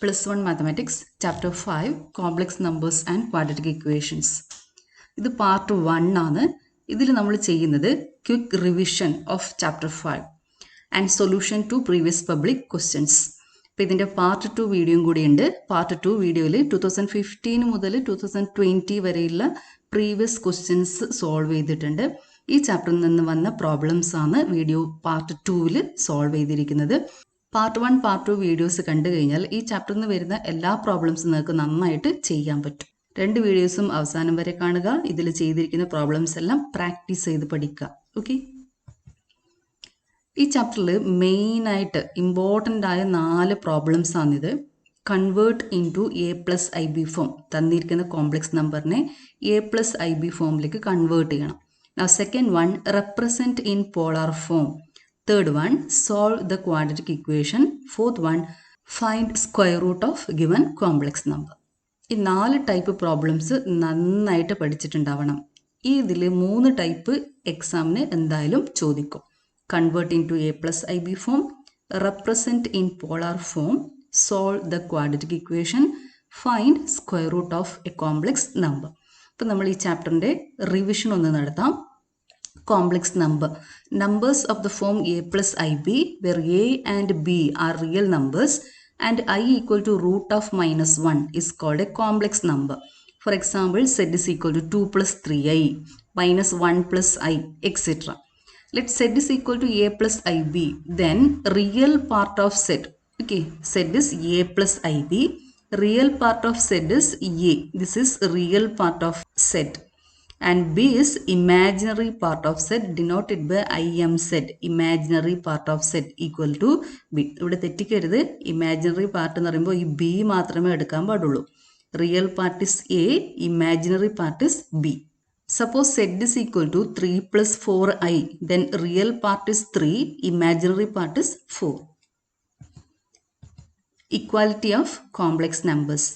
Plus 1 Mathematics, Chapter 5, Complex Numbers and Quadratic Equations. ഇത് part 1 ആണ്. ഇതിൽ നമ്മൾ ചെയ്യുന്നത് quick revision of chapter 5 and solution to previous public questions. അപ്പോൾ ഇതിൻ്റെ പാർട്ട് 2 വീഡിയോയും കൂടിയുണ്ട്. പാർട്ട് 2 വീഡിയോയിൽ 2015 മുതൽ 2020 വരെയുള്ള പ്രീവിയസ് ക്വസ്റ്റ്യൻസ് സോൾവ് ചെയ്തിട്ടുണ്ട്. ഈ ചാപ്റ്ററിൽ നിന്ന് വന്ന പ്രോബ്ലംസ് ആണ് വീഡിയോ പാർട്ട് 2വിൽ സോൾവ് ചെയ്തിരിക്കുന്നത്. പാർട്ട് 1, പാർട്ട് 2 വീഡിയോസ് കണ്ടു കഴിഞ്ഞാൽ ഈ ചാപ്റ്ററിൽ നിന്ന് വരുന്ന എല്ലാ പ്രോബ്ലംസും നിങ്ങൾക്ക് നന്നായിട്ട് ചെയ്യാൻ പറ്റും. 2 വീഡിയോസും അവസാനം വരെ കാണുക. ഇതിൽ ചെയ്തിരിക്കുന്ന പ്രോബ്ലംസ് എല്ലാം പ്രാക്ടീസ് ചെയ്ത് പഠിക്കുക. ഓക്കെ, ഈ ചാപ്റ്ററിൽ മെയിനായിട്ട് ഇമ്പോർട്ടൻ്റ് ആയ 4 പ്രോബ്ലംസ് ആണിത്. Convert into A+IB form. തന്നിരിക്കുന്ന കോംപ്ലക്സ് നമ്പറിനെ A+IB ഫോമിലേക്ക് കൺവേർട്ട് ചെയ്യണം. Now second one, represent in polar form. Third one, solve the quadratic equation. Fourth one, find square root of given complex number. ഈ 4 type problems നന്നായിട്ട് പഠിച്ചിട്ടുണ്ടാവണം. ഇതിൽ 3 type എക്സാമിന് എന്തായാലും ചോദിക്കും. Convert into A+IB form, represent in polar form, solve the quadratic equation, find square root of a complex number. അപ്പം നമ്മൾ ഈ ചാപ്റ്ററിൻ്റെ റിവിഷൻ ഒന്ന് നടത്താം. Complex number. Numbers of the form A+IB where A and B are real numbers and I equal to root of -1 is called a complex number. For example, Z is equal to 2 plus 3i, minus 1 plus i, etc. Let Z is equal to A+IB. Then real part of Z. Okay, Z is A+IB. Real part of Z is A. This is real part of Z. And B is imaginary part of Z denoted by IMZ. Imaginary part of Z equal to B. ഇവിടെ തെറ്റിക്കരുത്. Imaginary part എന്ന് പറയുമ്പോൾ ഈ B മാത്രമേ എടുക്കാൻ പാടുള്ളൂ. Real part is A, imaginary part is B. Suppose Z is equal to 3 plus 4i. Then real part is 3, imaginary part is 4. Equality of complex numbers.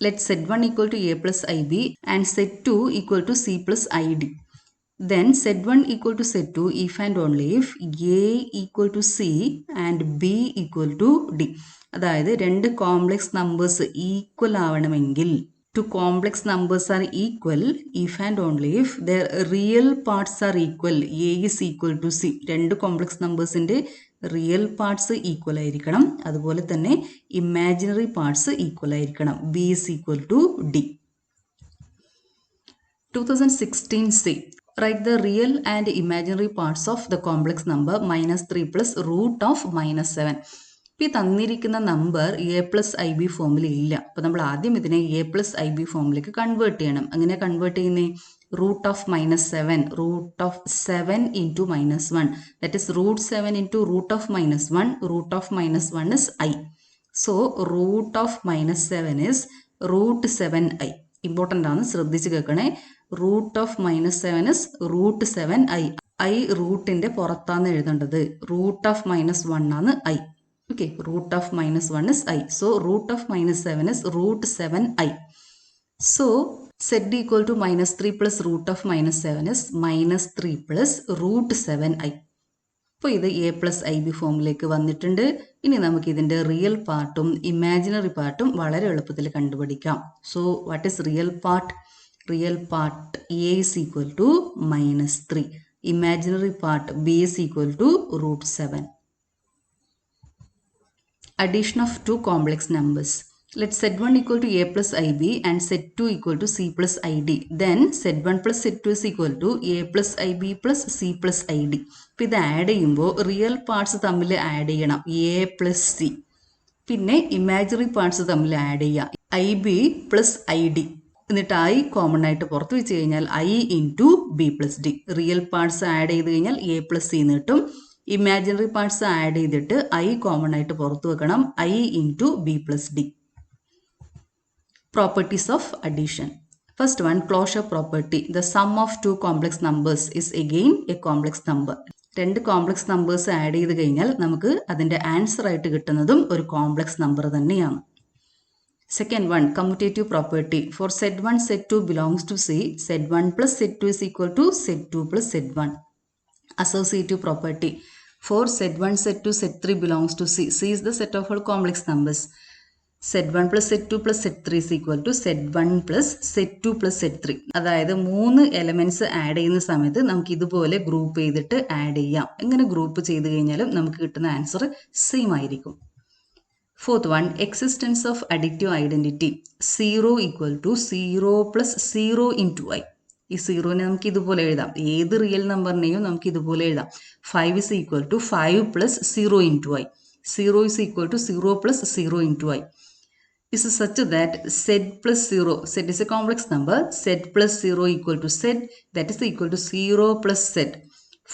Let Z1 equal to A+IB and Z2 equal to C plus ID. Then Z1 equal to Z2 if and only if A equal to C and B equal to D. അതായത് 2 complex numbers equal ആവണമെങ്കിൽ, 2 complex numbers are equal if and only if their real parts are equal. A is equal to C. 2 complex നമ്പേഴ്സിൻ്റെ real parts equal ആയിരിക്കണം. അതുപോലെ തന്നെ imaginary parts equal ആയിരിക്കണം. B is equal to D. 2016C. Write the real and imaginary parts of the complex number -3 plus root of -7. ഇപ്പോൾ ഈ തന്നിരിക്കുന്ന number A+IB ഫോമിൽ ഇല്ല. അപ്പോൾ നമ്മൾ ആദ്യം ഇതിനെ A+IB ഫോമിലേക്ക് കൺവേർട്ട് ചെയ്യണം. അങ്ങനെ കൺവേർട്ട് ചെയ്യുന്നത് root of -7, root of 7 into -1, that is root 7 into root of -1, root of -1 is I. So root of -7 is root 7i. Important ആണ്, ശ്രദ്ധിച്ച് കേൾക്കണേ. root of -7 is root 7i. I റൂട്ടിൻ്റെ പുറത്താണ് എഴുതേണ്ടത്. root of -1 ആണ് I. Okay, root of -1 is I. So root of -7 is root 7i. So Z equal to -3 plus root of -7 is -3 plus root 7i. അപ്പോൾ ഇത് A+IB ഫോമിലേക്ക് വന്നിട്ടുണ്ട്. ഇനി നമുക്ക് ഇതിൻ്റെ റിയൽ പാർട്ടും ഇമാജിനറി പാർട്ടും വളരെ എളുപ്പത്തിൽ കണ്ടുപിടിക്കാം. So what is real part? Real part A is equal to -3. Imaginary part B is equal to root 7. Addition of 2 complex numbers. Let Z1 equal to A+IB and Z2 equal to C plus ID. Then Z1 plus Z2 is equal to A+IB plus C plus ID. അപ്പോൾ ഇത് add ചെയ്യുമ്പോൾ real parts തമ്മിൽ add ചെയ്യണം. A plus C. പിന്നെ imaginary parts തമ്മിൽ add ചെയ്യുക. IB plus ID. എന്നിട്ട് I common ആയിട്ട് പുറത്ത് വെച്ച് കഴിഞ്ഞാൽ I into B plus D. Real parts add ചെയ്ത് കഴിഞ്ഞാൽ A plus C എന്ന് കിട്ടും. ഇമാജിനറി പാർട്സ് ആഡ് ചെയ്തിട്ട് I കോമൺ ആയിട്ട് പുറത്ത് വെക്കണം. I into B plus D. Properties of addition. First one, closure property. The sum of 2 complex numbers is again a complex number. 2 complex numbers add ചെയ്ത് കഴിഞ്ഞാൽ നമുക്ക് അതിൻ്റെ ആൻസർ ആയിട്ട് കിട്ടുന്നതും ഒരു കോംപ്ലക്സ് നമ്പർ തന്നെയാണ്. Second one, commutative property. For Z1 Z2 belongs to C, Z1 plus Z2 is equal to Z2 plus Z1. Associative property. For Z1 Z2 Z3 belongs to C. C is the set of all complex numbers. Z1 plus Z2 plus Z3 is equal to Z1 plus Z2 plus Z3. അതായത് 3 elements add ചെയ്യുന്ന സമയത്ത് നമുക്ക് ഇതുപോലെ group ചെയ്തിട്ട് add ചെയ്യാം. എങ്ങനെ group ചെയ്ത് കഴിഞ്ഞാലും നമുക്ക് കിട്ടുന്ന ആൻസർ സെയിം ആയിരിക്കും. Fourth one, existence of additive identity 0 equal to 0 plus 0 into I. ഈ സീറോനെ നമുക്ക് ഇതുപോലെ എഴുതാം. ഏത് റിയൽ നമ്പറിനെയും നമുക്ക് ഇതുപോലെ എഴുതാം. 5 is equal to 5 plus 0 into I. 0 is equal to 0 plus 0 into I. This is such that Z plus 0, Z is a complex number, Z plus 0 equal to Z, that is equal to 0 plus Z.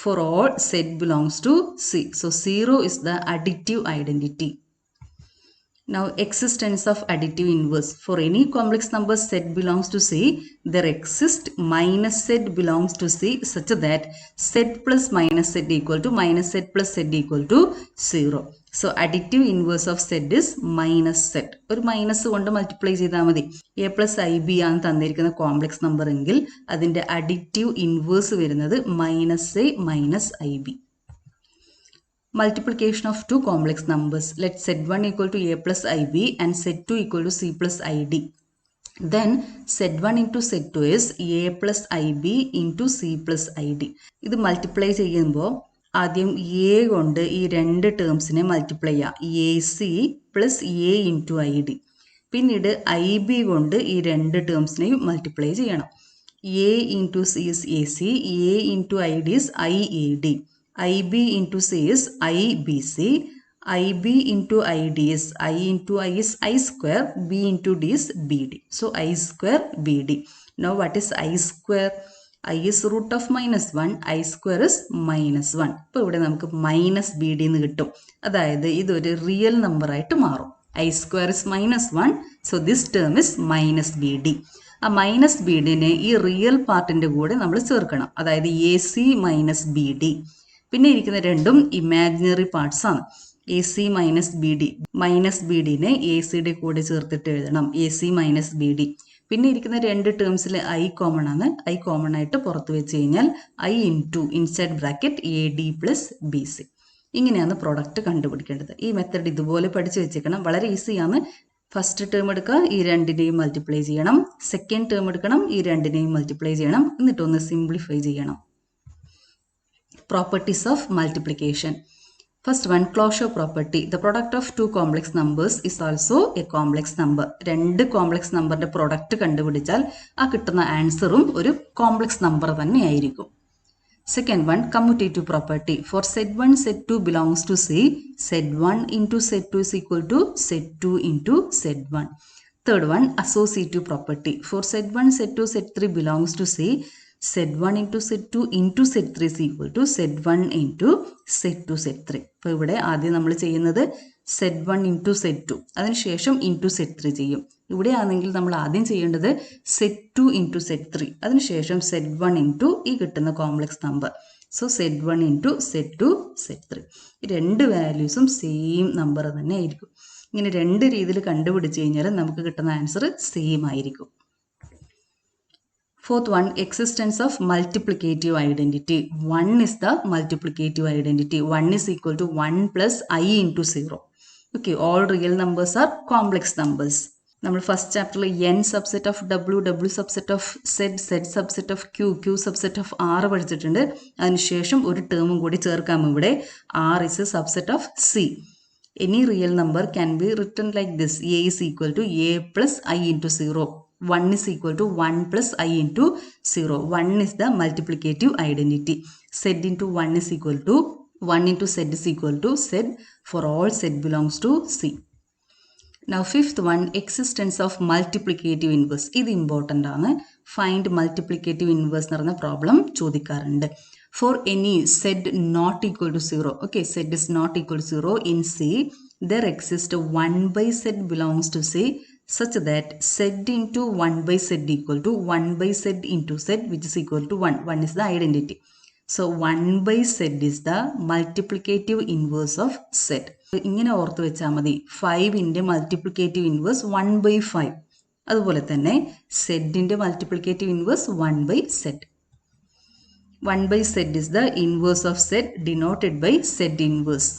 For all Z belongs to C. So 0 is the additive identity. Now existence of additive inverse. For any complex number Z belongs to C, there exists minus Z belongs to C such that Z plus minus Z equal to minus Z plus Z equal to 0. So additive inverse of Z is minus Z. ഒരു minus കൊണ്ട് multiply ചെയ്താൽ മതി. A plus IB ആണ് തന്നിരിക്കുന്ന complex number എങ്കിൽ അതിൻ്റെ additive inverse വരുന്നത് minus A minus IB. Multiplication of two complex numbers. Let Z1 equal to A plus IB and Z2 equal to C plus ID. Then Z1 into Z2 is A plus IB into C plus ID. ഇത് multiply ചെയ്യുമ്പോൾ ആദ്യം A കൊണ്ട് ഈ രണ്ട് ടേംസിനെ multiply ചെയ്യാം. AC plus A into ID. പിന്നീട് IB കൊണ്ട് ഈ രണ്ട് ടേംസിനെയും മൾട്ടിപ്ലൈ ചെയ്യണം. A into C is AC, A into ID is IAD. IB into C is IBC, IB into ID is I into I is I square, B into D is BD. So I square BD. Now what is I square? I is root of minus 1, I square is minus 1. ഇപ്പോൾ ഇവിടെ നമുക്ക് minus B D എന്ന് കിട്ടും. അതായത് ഇതൊരു real number ആയിട്ട് മാറും. I square is minus 1, so this term is minus BD. ആ മൈനസ് ബി ഡിനെ ഈ റിയൽ പാർട്ടിൻ്റെ കൂടെ നമ്മൾ ചേർക്കണം. അതായത് A C minus B D. പിന്നെ ഇരിക്കുന്ന രണ്ടും ഇമാജിനറി പാർട്സ് ആണ്. A C minus B D, minus B ഡിനെ എ സിയുടെ കൂടെ ചേർത്തിട്ട് എഴുതണം. A C minus B D. പിന്നെ ഇരിക്കുന്ന രണ്ട് ടേംസിൽ ഐ കോമൺ ആണ്. ഐ കോമൺ ആയിട്ട് പുറത്ത് വെച്ച് കഴിഞ്ഞാൽ I into inside bracket A D plus B C. ഇങ്ങനെയാണ് പ്രോഡക്റ്റ് കണ്ടുപിടിക്കേണ്ടത്. ഈ മെത്തഡ് ഇതുപോലെ പഠിച്ചു വെച്ചേക്കണം. വളരെ ഈസിയാണ്. ഫസ്റ്റ് ടേം എടുക്കുക, ഈ രണ്ടിനെയും മൾട്ടിപ്ലൈ ചെയ്യണം. സെക്കൻഡ് ടേം എടുക്കണം, ഈ രണ്ടിനെയും മൾട്ടിപ്ലൈ ചെയ്യണം. എന്നിട്ടൊന്ന് സിംപ്ലിഫൈ ചെയ്യണം. Properties of multiplication. First one, closure property. The product of two complex numbers is also a complex number. രണ്ട് കോംപ്ലക്സ് നമ്പറിന്റെ പ്രൊഡക്റ്റ് കണ്ടുപിടിച്ചാൽ ആ കിട്ടുന്ന ആൻസറും ഒരു കോംപ്ലക്സ് നമ്പർ തന്നെയായിരിക്കും. Second one, commutative property. For Z1, Z2 belongs to C, Z1 into Z2 is equal to Z2 into Z1. Third one, associative property. For Z1, Z2, Z3 belongs to C, Z1 into Z2 into Z3 is equal to Z1 into Z2 Z3. അപ്പോൾ ഇവിടെ ആദ്യം നമ്മൾ ചെയ്യുന്നത് Z1 into Z2, അതിനുശേഷം into Z3 ചെയ്യും. ഇവിടെ ആണെങ്കിൽ നമ്മൾ ആദ്യം ചെയ്യേണ്ടത് Z2 into Z3, അതിനുശേഷം Z1 into ഈ കിട്ടുന്ന complex number. So Z1 into Z2 Z3. ഈ രണ്ട് വാല്യൂസും സെയിം നമ്പർ തന്നെ ആയിരിക്കും. ഇങ്ങനെ രണ്ട് രീതിയിൽ കണ്ടുപിടിച്ച് കഴിഞ്ഞാൽ നമുക്ക് കിട്ടുന്ന ആൻസർ സെയിം ആയിരിക്കും. Fourth one, existence of multiplicative identity. 1 is the multiplicative identity. 1 is equal to 1 plus I into 0. Okay, all real numbers are complex numbers. നമ്മൾ ഫസ്റ്റ് ചാപ്റ്ററിൽ n subset of W, W subset of Z, Z subset of Q, Q subset of R പഠിച്ചിട്ടുണ്ട്. അതിനുശേഷം ഒരു ടേമും കൂടി ചേർക്കാം ഇവിടെ. R is a subset of C. Any real number can be written like this. A is equal to A plus I into 0. 1 is equal to 1 plus I into 0. 1 is the multiplicative identity. Z into 1 is equal to 1 into Z is equal to Z for all Z belongs to C. Now fifth one, existence of multiplicative inverse. ഇത് important ആണ്. Find multiplicative inverse എന്ന് പറഞ്ഞ problem ചോദിക്കാറുണ്ട്. For any Z not equal to 0, okay, Z is not equal to 0 in C, there exists 1 by Z belongs to C such that Z into 1 by Z equal to 1 by Z into Z, which is equal to 1. 1 is the identity. So 1 by Z is the multiplicative inverse of Z. ഇങ്ങനെ ഓർത്ത് വെച്ചാൽ മതി. 5ന്റെ multiplicative inverse 1 by 5. അതുപോലെ തന്നെ സെഡിൻ്റെ multiplicative inverse 1 by Z. 1 by Z is the inverse of Z denoted by Z inverse.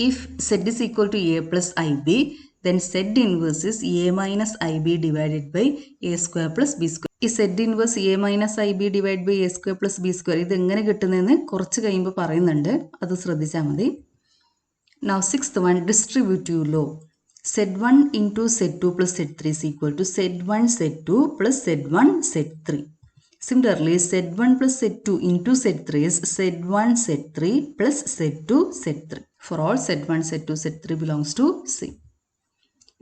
If Z is equal to A plus IB, then Z inverse is A minus IB divided by A square plus B square. ഈ Z inverse A minus IB divided by A square plus B square ഇത് എങ്ങനെ കിട്ടുന്നതെന്ന് കുറച്ച് കഴിയുമ്പോൾ പറയുന്നുണ്ട്, അത് ശ്രദ്ധിച്ചാൽ മതി. Now sixth one, distributive law. Z1 into Z2 plus Z3 is equal to Z1 Z2 plus Z1 Z3. Similarly, Z1 plus Z2 into Z3 is Z1 Z3 plus Z2 Z3. For all Z1, Z2, Z3 belongs to C.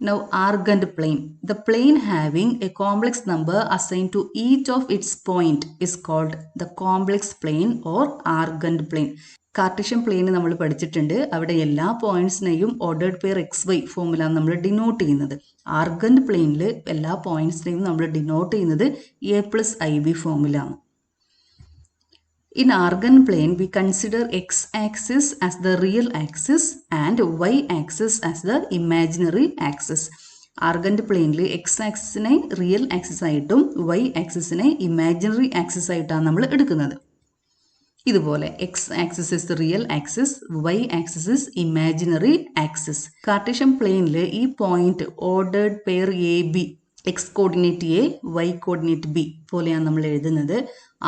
Now, argand plane. The plane having a complex number assigned to each of its point is called the complex plane or argand plane. Cartesian plane നമ്മൾ പഠിച്ചിട്ടുണ്ട്. അവിടെ എല്ലാ പോയിന്റ്സിനെയും ordered pair XY ഫോമിലാണ് നമ്മൾ denote ചെയ്യുന്നത്. Argand പ്ലെയിനിൽ എല്ലാ പോയിന്റ്സിനെയും നമ്മൾ ഡിനോട്ട് ചെയ്യുന്നത് A plus IB ഫോമിലാണ്. In argand plane, we consider x-axis as the real axis and y-axis as the imaginary axis. Argand പ്ലെയിനിൽ x-ആക്സിസിനെ റിയൽ ആക്സിസ് ആയിട്ടും y-ആക്സിസിനെ ഇമാജിനറി ആക്സിസ് ആയിട്ടാണ് നമ്മൾ എടുക്കുന്നത്. ഇതുപോലെ x axis is real axis, y axis is imaginary axis. Cartesian പ്ലെയിനിൽ ഈ point ordered pair AB, x coordinate A, y coordinate B പോലെയാണ് നമ്മൾ എഴുതുന്നത്.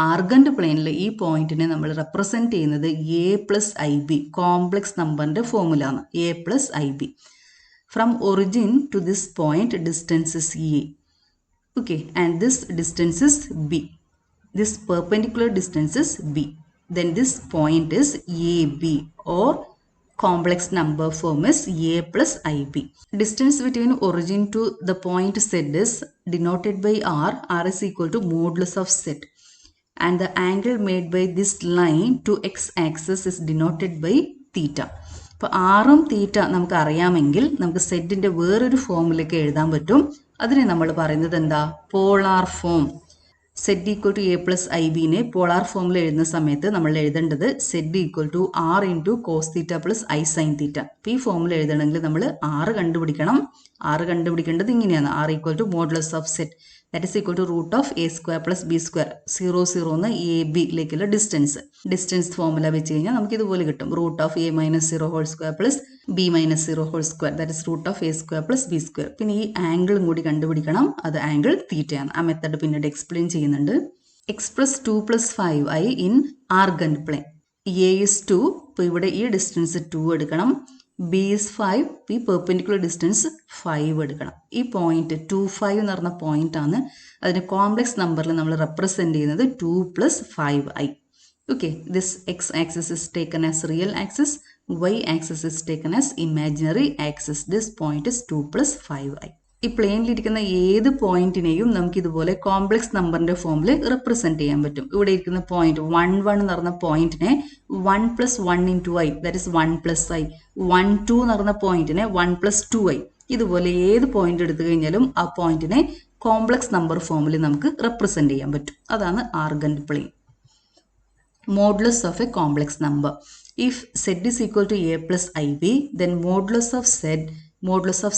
ആർഗൻഡ് പ്ലെയിനിൽ ഈ പോയിന്റിനെ നമ്മൾ റെപ്രസെന്റ് ചെയ്യുന്നത് A plus IB കോംപ്ലക്സ് നമ്പറിന്റെ ഫോമുലാണ്. A plus IB. From origin to this point, distance is A. Okay, and this distance is B. This perpendicular distance is B. Then this point is AB or complex number form is A plus IB. Distance between origin to the point Z is denoted by R. R is equal to modulus of Z. And the angle made by this line to x-axis is denoted by theta. അപ്പോൾ ആറും തീറ്റ നമുക്ക് അറിയാമെങ്കിൽ നമുക്ക് സെറ്റിൻ്റെ വേറൊരു ഫോമിലേക്ക് എഴുതാൻ പറ്റും. അതിനെ നമ്മൾ പറയുന്നത് എന്താ? Polar form. Z equal to A plus IBനെ പോളാർ ഫോമിൽ എഴുതുന്ന സമയത്ത് നമ്മൾ എഴുതേണ്ടത് Z equal to R into cos theta plus I sine theta. അപ്പോൾ ഈ ഫോമിൽ എഴുതണമെങ്കിൽ നമ്മൾ R കണ്ടുപിടിക്കണം. R കണ്ടുപിടിക്കേണ്ടത് ഇങ്ങനെയാണ്. R equal to modulus of Z, that is equal to root of A square plus B square. 0 0 എന്ന് ABയിലേക്കുള്ള ഡിസ്റ്റൻസ് ഫോമുല വെച്ച് കഴിഞ്ഞാൽ നമുക്ക് ഇതുപോലെ കിട്ടും. Root of A minus 0 whole square plus B minus 0 whole square, that is root of A square plus B square. പിന്നെ ഈ ആംഗിളും കൂടി കണ്ടുപിടിക്കണം. അത് ആംഗിൾ തീറ്റയാണ്. ആ മെത്തേഡ് പിന്നീട് എക്സ്പ്ലെയിൻ ചെയ്യുന്നുണ്ട്. Express 2 plus 5i in Argand plane. A is 2, ഇപ്പോൾ ഇവിടെ ഈ ഡിസ്റ്റൻസ് 2 എടുക്കണം. B is 5, ഈ പെർപെൻഡിക്കുലർ ഡിസ്റ്റൻസ് 5 എടുക്കണം. ഈ പോയിന്റ് 2, 5 എന്ന് പറഞ്ഞ പോയിന്റ് ആണ്. അതിന് കോംപ്ലക്സ് നമ്പറിൽ നമ്മൾ റെപ്രസെന്റ് ചെയ്യുന്നത് 2 plus 5i. Okay, this x-axis is taken as real axis, y-axis is taken as imaginary axis. This point is 2 plus 5i. ഈ പ്ലെയിനിലിരിക്കുന്ന ഏത് പോയിന്റിനെയും നമുക്ക് ഇതുപോലെ കോംപ്ലക്സ് നമ്പറിന്റെ ഫോമിൽ റെപ്രസെന്റ് ചെയ്യാൻ പറ്റും. ഇവിടെ ഇരിക്കുന്ന പോയിന്റ് 1 1 എന്ന് പറഞ്ഞ പോയിന്റിനെ 1 plus 1 into i, that is 1 plus i. 1 2 എന്ന് പറഞ്ഞ പോയിന്റിനെ 1 plus 2i. ഇതുപോലെ ഏത് പോയിന്റ് എടുത്തു കഴിഞ്ഞാലും ആ പോയിന്റിനെ കോംപ്ലക്സ് നമ്പർ ഫോമിൽ നമുക്ക് റെപ്രസെന്റ് ചെയ്യാൻ പറ്റും. അതാണ് Argand plain. Modulus of a complex number. If Z is equal to A plus IB, then modulus of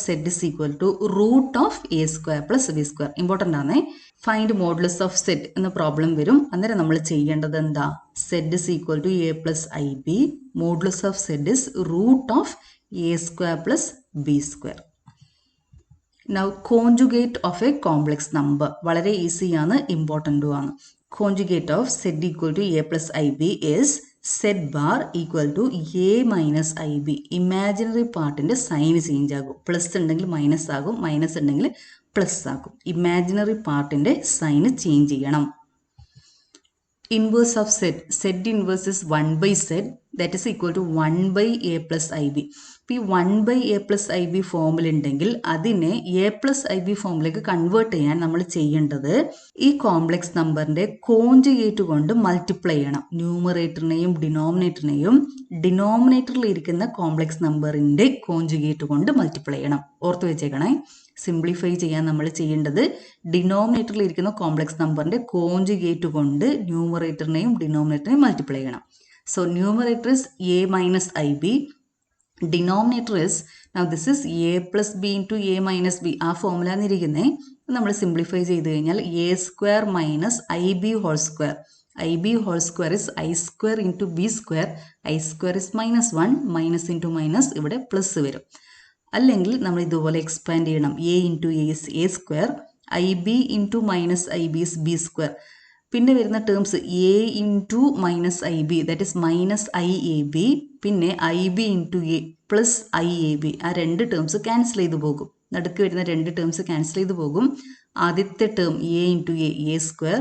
Z is equal to root of A square plus B square. Important ആണ്. Find modulus of Z എന്ന problem വരും. അന്നേരം നമ്മൾ ചെയ്യേണ്ടത് എന്താ? Z is equal to A plus IB. Modulus of Z is root of A square plus B square. Now conjugate of a complex number. വളരെ easy ആണ്, ഇമ്പോർട്ടൻറ്റും ആണ്. Conjugate of Z equal to A plus IB is Z bar equal to A minus IB. Imaginary പാർട്ടിൻ്റെ sign change ആകും. Plus ഉണ്ടെങ്കിൽ minus ആകും, minus ഉണ്ടെങ്കിൽ plus ആകും. Imaginary പാർട്ടിൻ്റെ സൈന് ചേഞ്ച് ചെയ്യണം. Inverse of Z inverse is 1 by Z, that is equal to 1 by A plus IB. ഇപ്പോൾ ഈ 1 by A plus IB ഫോമിലുണ്ടെങ്കിൽ അതിനെ A plus IB ഫോമിലേക്ക് കൺവേർട്ട് ചെയ്യാൻ നമ്മൾ ചെയ്യേണ്ടത് ഈ കോംപ്ലക്സ് നമ്പറിൻ്റെ കോഞ്ചുഗേറ്റ് കൊണ്ട് മൾട്ടിപ്ലൈ ചെയ്യണം. ന്യൂമറേറ്ററിനെയും ഡിനോമിനേറ്ററിൽ ഇരിക്കുന്ന കോംപ്ലക്സ് നമ്പറിൻ്റെ കോഞ്ചുഗേറ്റ് കൊണ്ട് മൾട്ടിപ്ലൈ ചെയ്യണം. ഓർത്ത് വെച്ചേക്കണേ. സിംപ്ലിഫൈ ചെയ്യാൻ നമ്മൾ ചെയ്യേണ്ടത് ഡിനോമിനേറ്ററിൽ ഇരിക്കുന്ന കോംപ്ലക്സ് നമ്പറിൻ്റെ കോഞ്ചുഗേറ്റ് കൊണ്ട് ന്യൂമറേറ്ററിനെയും ഡിനോമിനേറ്ററിനെയും മൾട്ടിപ്ലൈ ചെയ്യണം. So numerator is A minus IB. Denominator is, now this is A plus B into A minus B. ആ ഫോമുലാന്നിരിക്കുന്നത് നമ്മൾ സിംപ്ലിഫൈ ചെയ്ത് കഴിഞ്ഞാൽ A square minus IB whole square. IB whole square is I square into B square. I square is minus 1. Minus into minus ഇവിടെ plus വരും. അല്ലെങ്കിൽ നമ്മൾ ഇതുപോലെ expand ചെയ്യണം. A into A is A square. IB into minus IB is B square. പിന്നെ വരുന്ന terms A into minus I B, that is minus I A B, പിന്നെ I B into A plus I A B. ആ രണ്ട് terms cancel ചെയ്ത് പോകും. നടുക്ക് വരുന്ന രണ്ട് ടേംസ് ക്യാൻസൽ ചെയ്ത് പോകും. ആദ്യത്തെ term A into A square,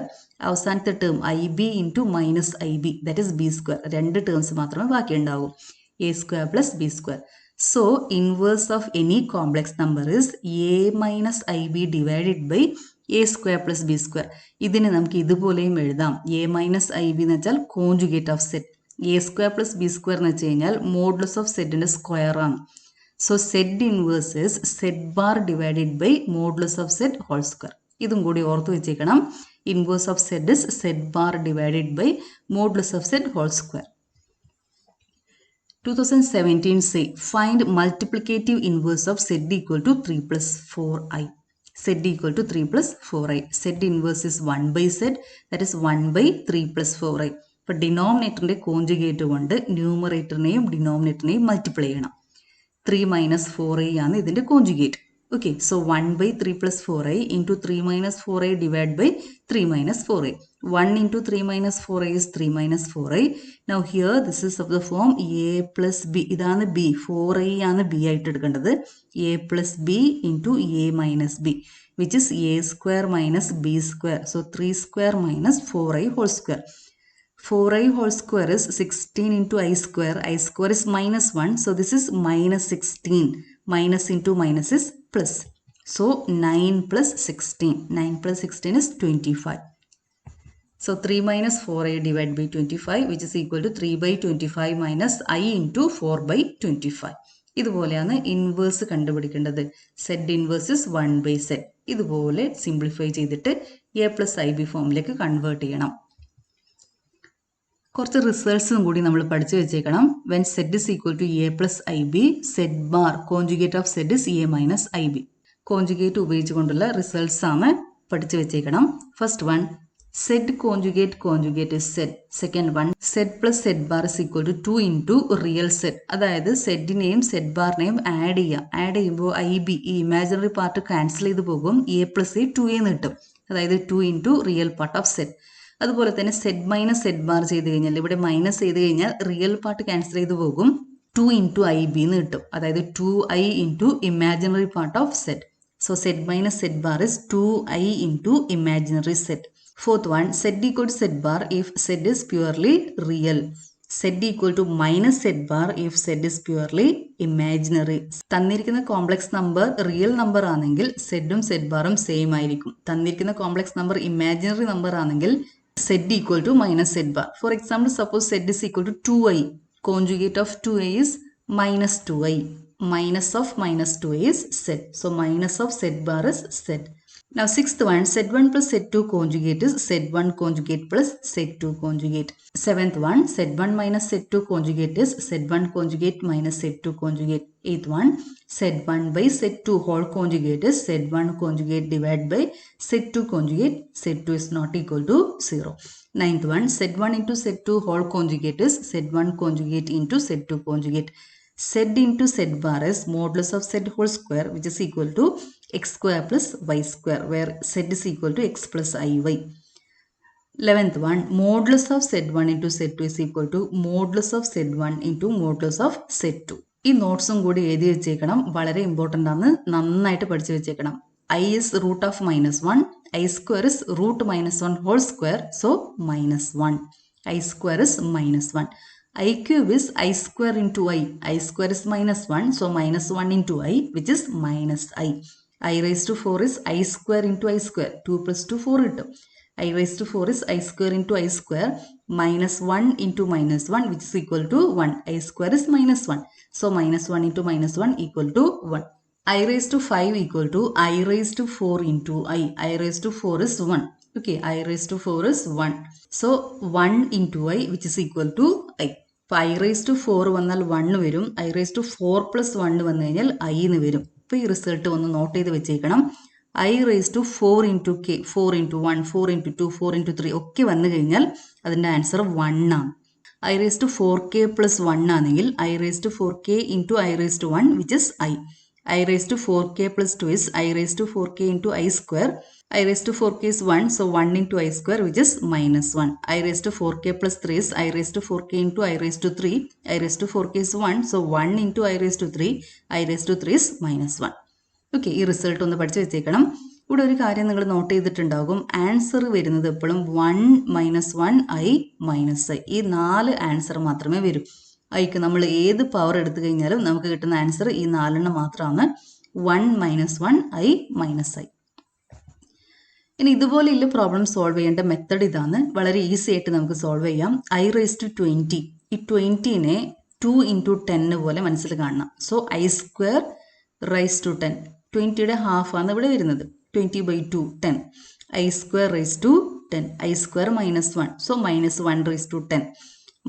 അവസാനത്തെ term I B into minus I B, that is B square. രണ്ട് ടേംസ് മാത്രമേ ബാക്കിയുണ്ടാവൂ. A square plus B square. So inverse of any complex number is A minus I B divided by A square plus B square. ഇതിന് നമുക്ക് ഇതുപോലെയും എഴുതാം. A minus I b എന്ന് വെച്ചാൽ conjugate of z. A square plus B square എന്ന് വെച്ച് കഴിഞ്ഞാൽ modulus of സെറ്റിൻ്റെ square ആണ്. So z inverse is z bar divided by modulus of z whole square. ഇതും കൂടി ഓർത്ത് വെച്ചേക്കണം. Inverse of z is z bar divided by modulus of z whole square. 2017 say find multiplicative inverse of z equal to 3 plus 4i. Z equal to 3 plus 4i. Z inverse is 1 by z, that is 1 by 3 plus 4i. ഇപ്പോൾ ഡിനോമിനേറ്ററിൻ്റെ conjugate കൊണ്ട് ന്യൂമറേറ്ററിനെയും ഡിനോമിനേറ്ററിനെയും multiply ചെയ്യണം. 3 minus 4i ആണ് ഇതിൻ്റെ conjugate. Okay, so 1 by 3 plus 4i into 3 minus 4i divided by 3 minus 4i. 1 into 3 minus 4i is 3 minus 4i. Now here this is of the form a plus b. ഇതാണ് b. 4i ആണ് b ആയിട്ട് എടുക്കേണ്ടത്. a plus b into a minus b, which is a square minus b square. So 3 square minus 4i whole square. 4i whole square is 16 into I square. I square is minus 1. So this is minus 16. Minus into minus is plus. So 9 plus 16. 9 plus 16 is 25. So 3 minus 4i divided by 25, which is equal to 3 by 25 minus I into 4 by 25. ഇതുപോലെയാണ് inverse കണ്ടുപിടിക്കേണ്ടത്. Z inverse is 1 by z. ഇതുപോലെ simplify ചെയ്തിട്ട് A plus I B ഫോമിലേക്ക് convert ചെയ്യണം. കുറച്ച് റിസൾട്ട്സും കൂടി നമ്മൾ പഠിച്ചു വെച്ചേക്കണം. When Z is equal to A plus I B, Z bar conjugate of Z is A minus I B. Conjugate ഉപയോഗിച്ചുകൊണ്ടുള്ള റിസൾട്ട്സ് ആണ് പഠിച്ചു വെച്ചേക്കണം. First one, Z conjugate is Z. Second one, Z plus Z bar is equal to 2 into real Z. അതായത് സെഡിനെയും Z ബാറിനെയും add ചെയ്യുക. Add ചെയ്യുമ്പോൾ I B, ഈ imaginary part cancel ചെയ്ത് പോകും. എ പ്ലസ് എ 2 എന്ന് കിട്ടും. അതായത് 2 into real part of z. അതുപോലെ തന്നെ സെഡ് മൈനസ് സെഡ് ബാർ ചെയ്ത് കഴിഞ്ഞാൽ, ഇവിടെ മൈനസ് ചെയ്ത് കഴിഞ്ഞാൽ റിയൽ പാർട്ട് ക്യാൻസൽ ചെയ്ത് പോകും. 2 ഇൻറ്റു ഐ ബി എന്ന് കിട്ടും. അതായത് 2i into imaginary part of z. So z minus z bar is 2i into imaginary z. Fourth one, z equal to z bar if Z is purely real. Z equal to minus z bar if Z is purely imaginary. തന്നിരിക്കുന്ന complex number real number ആണെങ്കിൽ സെഡും z ബാറും same ആയിരിക്കും. തന്നിരിക്കുന്ന complex number imaginary number ആണെങ്കിൽ z equal to minus z bar. For example, suppose z is equal to 2i. Conjugate of 2i is minus 2i. Minus of minus 2i is z. So minus of z bar is z. Now sixth one, z1 plus z2 conjugate is z1 conjugate plus z2 conjugate. Seventh one, z1 minus z2 conjugate is z1 conjugate minus z2 conjugate. Eighth one, z1 by z2 whole conjugate is z1 conjugate divided by z2 conjugate. Z2 is not equal to 0. Ninth one, z1 into z2 whole conjugate is z1 conjugate into z2 conjugate. Z into z bar is modulus of z whole square, which is equal to x square plus y square, where z is equal to x plus iy. 11th one, modulus of z1 into z2 is equal to modulus of z1 into modulus of z2. ഈ നോട്ട്സും കൂടി എഴുതി വെച്ചേക്കണം. വളരെ important ആണ്. നന്നായിട്ട് പഠിച്ചു വെച്ചേക്കണം. I is root of minus 1. I square is root minus 1 whole square. So minus 1. I square is minus 1. I cube is I square into I. I square is minus 1. So minus 1 into I, which is minus I. I raised to 4 is I square into I square. 2 plus 2, 4 into. I raised to 4 is I square into I square. Minus 1 into minus 1, which is equal to 1. I square is minus 1. So minus 1 into minus 1 equal to 1. I raised to 5 equal to I raised to 4 into I. I raised to 4 is 1. Okay, I raised to 4 is 1. So 1 into I, which is equal to I. ഇപ്പോൾ I raised to 4 വന്നാൽ 1 വരും. I raised to 4 plus 1 വന്നു കഴിഞ്ഞാൽ I എന്ന് വരും. ഇപ്പോൾ ഈ result ഒന്ന് നോട്ട് ചെയ്ത് വെച്ചേക്കണം. I raised to 4 into k, 4 into 1, 4 into 2, 4 into 3 ഒക്കെ വന്നു കഴിഞ്ഞാൽ അതിൻ്റെ ആൻസർ 1 ആണ്. I raised to 4k plus 1 ആണെങ്കിൽ I raised to 4k into I raised to 1 which is I. I raised to 4k plus 2 is I raised to 4k into I square. I raised to 4k is 1, so 1 into I square which is minus 1. I raised to 4k plus 3 is I raised to 4k into I raised to 3. I raised to 4k is 1, so 1 into I raised to 3. I raised to 3 is minus 1. Okay, ഈ result ഒന്ന് പഠിച്ച് വെച്ചേക്കണം. ഇവിടെ ഒരു കാര്യം നിങ്ങൾ not ചെയ്തിട്ടുണ്ടാകും, answer വരുന്നത് എപ്പോഴും 1 മൈനസ് 1 ഐ മൈനസ് ഐ, ഈ 4 ആൻസർ മാത്രമേ വരൂ. ഐക്ക് നമ്മൾ ഏത് പവർ എടുത്തു കഴിഞ്ഞാലും നമുക്ക് കിട്ടുന്ന ആൻസർ ഈ 4 മാത്രമാണ്, 1 മൈനസ് 1 ഐ മൈനസ് ഐ. ഇനി ഇതുപോലെയുള്ള പ്രോബ്ലം സോൾവ് ചെയ്യേണ്ട മെത്തഡ് ഇതാണ്, വളരെ ഈസി ആയിട്ട് നമുക്ക് സോൾവ് ചെയ്യാം. I raised to 20, ഈ 20നെ 2 into 10 പോലെ മനസ്സിൽ കാണണം. So I square raised to 10, 20യുടെ ഹാഫ് ആണ് ഇവിടെ വരുന്നത്, 20 by 2 10. I square raised to 10, I square minus 1, so minus 1 raised to 10.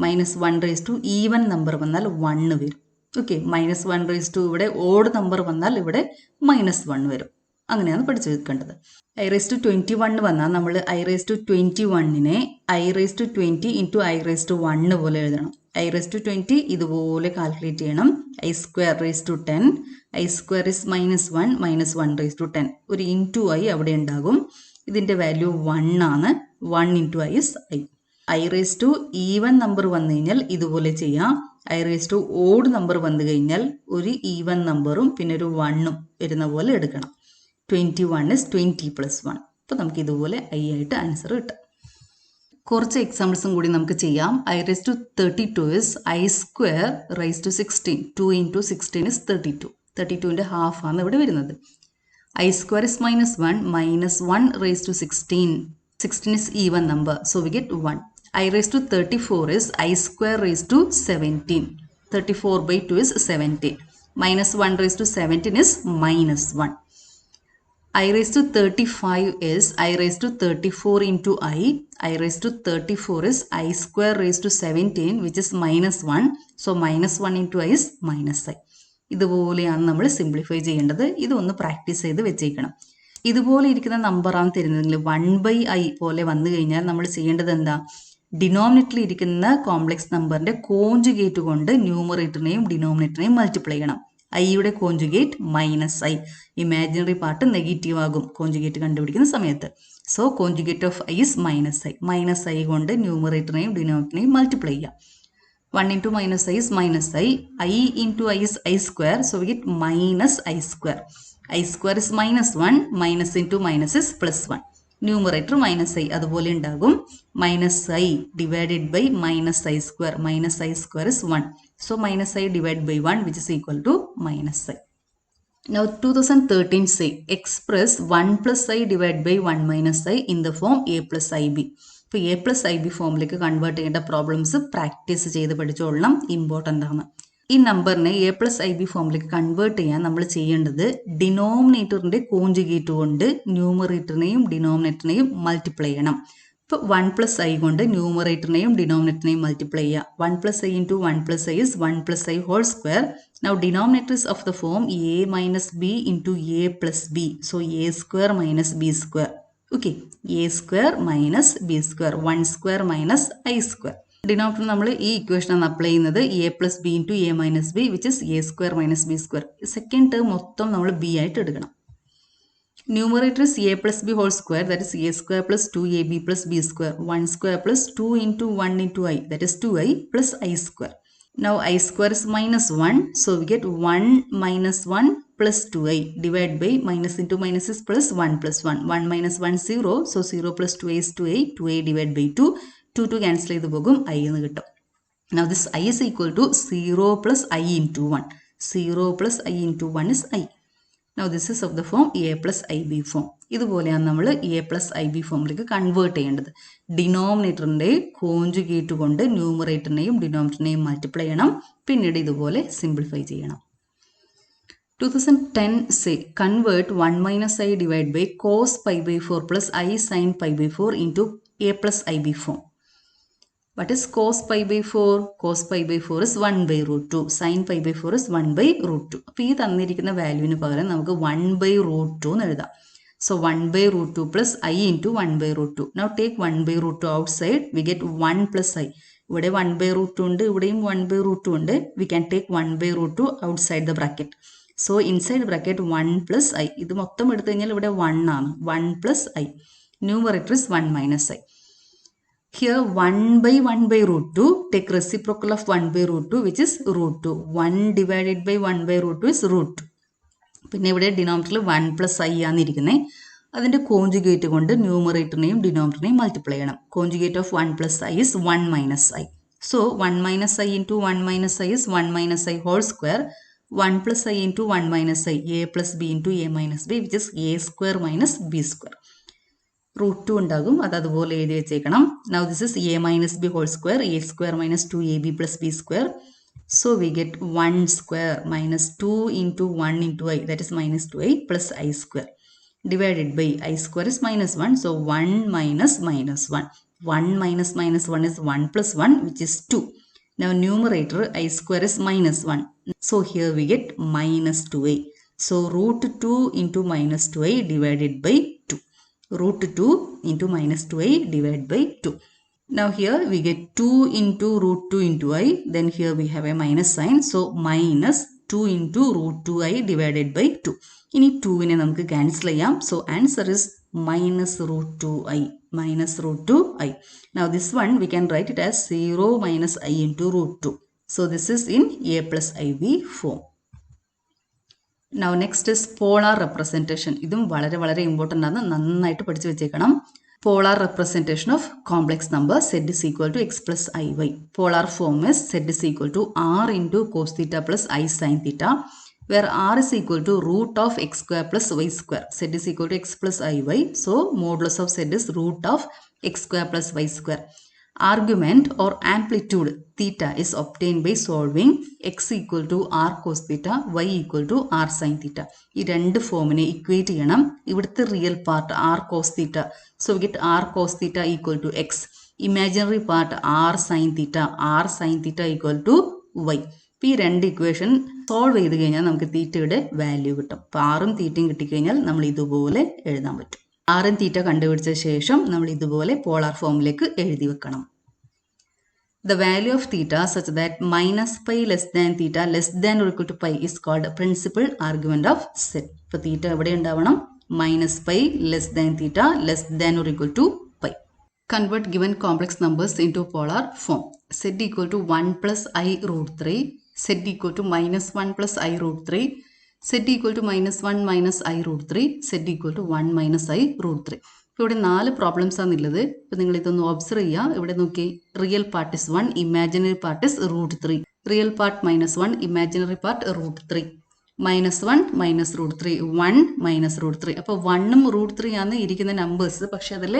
Minus 1 raised to even number വന്നാൽ 1 വരും. ഓക്കെ, മൈനസ് 1 raised to ഇവിടെ ഓഡ് നമ്പർ വന്നാൽ ഇവിടെ മൈനസ് 1 വരും. അങ്ങനെയാണ് പഠിച്ചു വെക്കേണ്ടത്. I raised to 21 വന്നാൽ നമ്മൾ I raised to 21നെ I raised to 20 into I raised to 1 പോലെ എഴുതണം. I raised to 20 ഇതുപോലെ കാൽക്കുലേറ്റ് ചെയ്യണം. I square raised to 10, I square is minus 1, minus 1 raised to 10. ഒരു into I അവിടെ ഉണ്ടാകും. ഇതിൻ്റെ വാല്യൂ 1 ആണ്. 1 into I is I. I raised to even number വന്നു കഴിഞ്ഞാൽ ഇതുപോലെ ചെയ്യാം. I raised to odd number വന്നു കഴിഞ്ഞാൽ ഒരു ഈവൻ നമ്പറും പിന്നെ ഒരു 1ഉം വരുന്ന പോലെ എടുക്കണം. 21 is 20 plus 1. അപ്പോൾ നമുക്ക് ഇതുപോലെ I ആയിട്ട് ആൻസർ കിട്ടും. കുറച്ച് എക്സാമ്പിൾസും കൂടി നമുക്ക് ചെയ്യാം. I raised to 32 is I square raised to 16. 2 into 16 is 32. 32ൻ്റെ half ആണ് ഇവിടെ വരുന്നത്. I square is minus 1, minus 1 raised to 16. 16 is even number, so we get 1. I raised to 34 is I square raised to 17. 34 by 2 is 17. Minus 1 raised to 17 is minus 1. I raised to 35 is I raised to 34 into I. I raised to 34 is I square raised to 17 which is minus 1. So minus 1 into I is minus I. ഇതുപോലെയാണ് നമ്മൾ simplify ചെയ്യേണ്ടത്. ഇതൊന്ന് practice ചെയ്ത് വെച്ചേക്കണം. ഇതുപോലെ ഇരിക്കുന്ന നമ്പറാണ് തരുന്നതെങ്കിൽ 1/i പോലെ വന്നു കഴിഞ്ഞാൽ നമ്മൾ ചെയ്യേണ്ടത് എന്താ, ഡിനോമിനേറ്ററിൽ ഇരിക്കുന്ന കോംപ്ലക്സ് നമ്പറിന്റെ കോഞ്ചുഗേറ്റ് കൊണ്ട് ന്യൂമറേറ്ററിനെയും ഡിനോമിനേറ്ററിനെയും മൾട്ടിപ്ലൈ ചെയ്യണം. ഐയുടെ conjugate minus I, imaginary part negative ആകും കോഞ്ചുഗേറ്റ് കണ്ടുപിടിക്കുന്ന സമയത്ത്. So conjugate of I is minus I. Minus I കൊണ്ട് ന്യൂമറേറ്ററിനെയും ഡിനോമിനേറ്ററിനെയും മൾട്ടിപ്ലൈ ചെയ്യാം. 1 into minus I is minus I. I into I is I square. So we get minus I square. I square is minus 1. Minus into minus is plus 1. Numerator minus I. അതുപോലെ ഉണ്ടാകും. Minus I divided by minus I square. Minus I square is 1. So minus I divided by 1 which is equal to minus I. Now 2013 say express 1 plus I divided by 1 minus I in the form A plus IB. ഇപ്പോൾ A plus I B ഫോമിലേക്ക് convert ചെയ്യേണ്ട problems practice ചെയ്ത് പഠിച്ചോളണം, important ആണ്. ഈ നമ്പറിനെ A plus I B ഫോമിലേക്ക് convert ചെയ്യാൻ നമ്മൾ ചെയ്യേണ്ടത് ഡിനോമിനേറ്ററിൻ്റെ കോഞ്ചുഗേറ്റ് കൊണ്ട് ന്യൂമറേറ്ററിനെയും ഡിനോമിനേറ്ററിനെയും മൾട്ടിപ്ലൈ ചെയ്യണം. ഇപ്പോൾ 1 plus I കൊണ്ട് ന്യൂമറേറ്ററിനെയും ഡിനോമിനേറ്ററിനെയും മൾട്ടിപ്ലൈ ചെയ്യുക. 1 plus I into 1 plus I is 1 plus I whole square. Now denominator is of the form A minus B into A plus B. So A square minus B square. Okay, A square minus B square, 1 square minus I square. Denominator നമ്മൾ ഈ equation ആണ് apply ചെയ്യുന്നത്, A plus B into A minus B which is A square minus B square. Second term മൊത്തം നമ്മൾ B ആയിട്ട് എടുക്കണം. Numerator is A plus B whole square, that is A square plus 2AB plus B square. 1 square plus 2 into 1 into I, that is 2I plus I square. Now I square is minus 1, so we get 1 minus 1 plus 2I divided by minus into minus is plus 1 plus 1. 1 minus 1 0, so 0 plus 2I is 2I. 2I divided by 2. 2 cancel ചെയ്ത് പോകും, I എന്ന് കിട്ടും. Now this I is equal to 0 plus I into 1. 0 plus I into 1 is I. Now this is of the form A plus IB form. ഇതുപോലെയാണ് നമ്മൾ A plus IB ഫോമിലേക്ക് convert ചെയ്യേണ്ടത്. ഡിനോമിനേറ്ററിൻ്റെ conjugate കൊണ്ട് ന്യൂമറേറ്ററിനെയും ഡിനോമിനേറ്ററിനെയും മൾട്ടിപ്ലൈ ചെയ്യണം, പിന്നീട് ഇതുപോലെ സിംപ്ലിഫൈ ചെയ്യണം. 2010 say convert 1 minus I divided by cos pi by 4 plus I sin pi by 4 into A plus IB form. What is cos pi by 4? Cos pi by 4 is 1 by root 2. Sin pi by 4 is 1 by root 2. അപ്പോൾ ഈ തന്നിരിക്കുന്ന വാല്യൂവിന് പകരം നമുക്ക് 1 by root 2 എന്ന് എഴുതാം. So 1 by root 2 plus I into 1 by root 2. Now take 1 by root 2 outside. We get 1 plus I. ഇവിടെ 1 by root 2 ഉണ്ട്, ഇവിടെയും 1 by root 2 ഉണ്ട്. We can take 1 by root 2 outside the bracket. So inside bracket 1 plus I. ഇത് മൊത്തം എടുത്തു കഴിഞ്ഞാൽ ഇവിടെ 1 ആണ്. 1 plus I. Numerator is 1 minus I. Here 1 by root 2. Take reciprocal of 1 by root 2 which is root 2. 1 divided by 1 by root 2 is root 2. പിന്നെ ഇവിടെ ഡിനോമിനേറ്ററിൽ 1 plus I ആണെന്നിരിക്കുന്നത്. അതിൻ്റെ കോഞ്ചുഗേറ്റ് കൊണ്ട് ന്യൂമറേറ്ററിനെയും ഡിനോമിനേറ്ററിനെയും മൾട്ടിപ്ലൈ ചെയ്യണം. Conjugate of 1 plus i is 1 minus i. So 1 minus i into 1 minus i is 1 minus i whole square. 1 plus i into 1 minus I a plus b into a minus b which is a square minus b square. Root 2 ഉണ്ടാകും, അത് അതുപോലെ എഴുതി വെച്ചേക്കണം. Now this is A minus b whole square, a square minus 2ab plus B square. So we get 1 square minus 2 into 1 into I, that is minus 2i plus I square, divided by I square is minus 1. So 1 minus minus 1. 1 minus minus 1 is 1 plus 1 which is 2. Now numerator I square is minus 1. So here we get minus 2i. So root 2 into minus 2i divided by 2. Root 2 into minus 2i divided by 2. Now here we get 2 into root 2 into I. Then here we have a minus sign. So minus 2 into root 2i divided by 2. ഇനി 2നെ നമുക്ക് cancel ചെയ്യാം. So answer is minus root 2i. Minus root 2i. Now this one we can write it as 0 minus I into root 2. So this is in a plus ib form. Now next is polar representation. ഇതും വളരെ വളരെ important ആണ്, നന്നായിട്ട് പഠിച്ചു വെച്ചേക്കണം. Polar representation of complex number z is equal to x plus iy. Polar form is z is equal to r into cos theta plus I sin theta, where r is equal to root of x square plus y square. Z is equal to x plus iy. So modulus of z is root of x square plus y square. Argument or amplitude theta is obtained by solving x equal to r cos theta, y equal to r sin theta. ഈ രണ്ട് ഫോമിനെ equate ചെയ്യണം. ഇവിടുത്തെ real part r cos theta. So we get r cos theta equal to x. Imaginary part r sin theta. r sin theta equal to y. അപ്പോൾ ഈ രണ്ട് equation solve ചെയ്ത് കഴിഞ്ഞാൽ നമുക്ക് തീറ്റയുടെ വാല്യൂ കിട്ടും. അപ്പോൾ ആറും തീറ്റയും കിട്ടിക്കഴിഞ്ഞാൽ നമ്മൾ ഇതുപോലെ എഴുതാൻ പറ്റും. ആറും തീറ്റ കണ്ടുപിടിച്ച ശേഷം നമ്മൾ ഇതുപോലെ പോളാർ ഫോമിലേക്ക് എഴുതി വെക്കണം. The value of theta such that minus pi less than theta less than or equal to pi is called principal argument of z. ഇപ്പോൾ തീറ്റ എവിടെ ഉണ്ടാവണം? minus pi less than theta less than or equal to pi. Convert given complex numbers into polar form. Z equal to 1 plus I root 3. Z equal to minus 1 plus I root 3. Z equal to minus 1 minus I root 3. Z equal to 1 minus I root 3. ഇപ്പോൾ ഇവിടെ 4 problems ആണുള്ളത്. ഇപ്പോൾ നിങ്ങൾ ഇതൊന്ന് observe ചെയ്യുക. ഇവിടെ നോക്കി, real part is 1, imaginary part is root 3. Real part minus 1, imaginary part root 3. Minus 1 minus root 3, 1 minus root 3. അപ്പോൾ 1ഉം റൂട്ട് 3 ആണ് ഇരിക്കുന്ന നമ്പേഴ്സ്. പക്ഷെ അതിൽ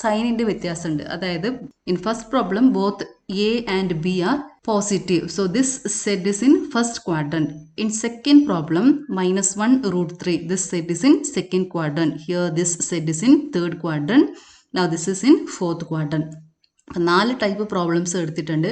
സൈനിൻ്റെ വ്യത്യാസമുണ്ട്. അതായത് in first problem both a and b are positive. So this z is in first quadrant. In second problem minus 1 root 3. This z is in second quadrant. Here this z is in third quadrant. Now this is in fourth quadrant. 4 type of problems എടുത്തിട്ടുണ്ട്.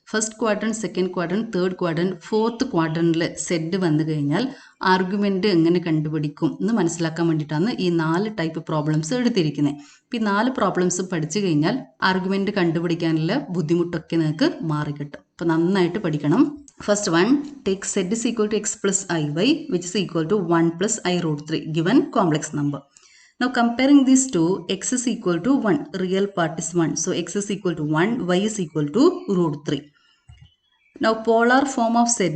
First quadrant, second quadrant, third quadrant, fourth ക്വാഡ്രൻറ്റിൽ Z വന്നു കഴിഞ്ഞാൽ argument എങ്ങനെ കണ്ടുപിടിക്കും എന്ന് മനസ്സിലാക്കാൻ വേണ്ടിയിട്ടാണ് ഈ 4 ടൈപ്പ് പ്രോബ്ലംസ് എടുത്തിരിക്കുന്നത്. ഇപ്പോൾ ഈ 4 പ്രോബ്ലംസ് പഠിച്ചു കഴിഞ്ഞാൽ ആർഗ്യുമെൻറ്റ് കണ്ടുപിടിക്കാനുള്ള ബുദ്ധിമുട്ടൊക്കെ നിങ്ങൾക്ക് മാറിക്കിട്ടും. അപ്പോൾ നന്നായിട്ട് പഠിക്കണം. First one, take z is equal to x plus i y which is equal to 1 plus i root 3 given complex number. Now comparing these two, x is equal to 1, real part is 1. So x is equal to 1, y is equal to root 3. Now polar form of z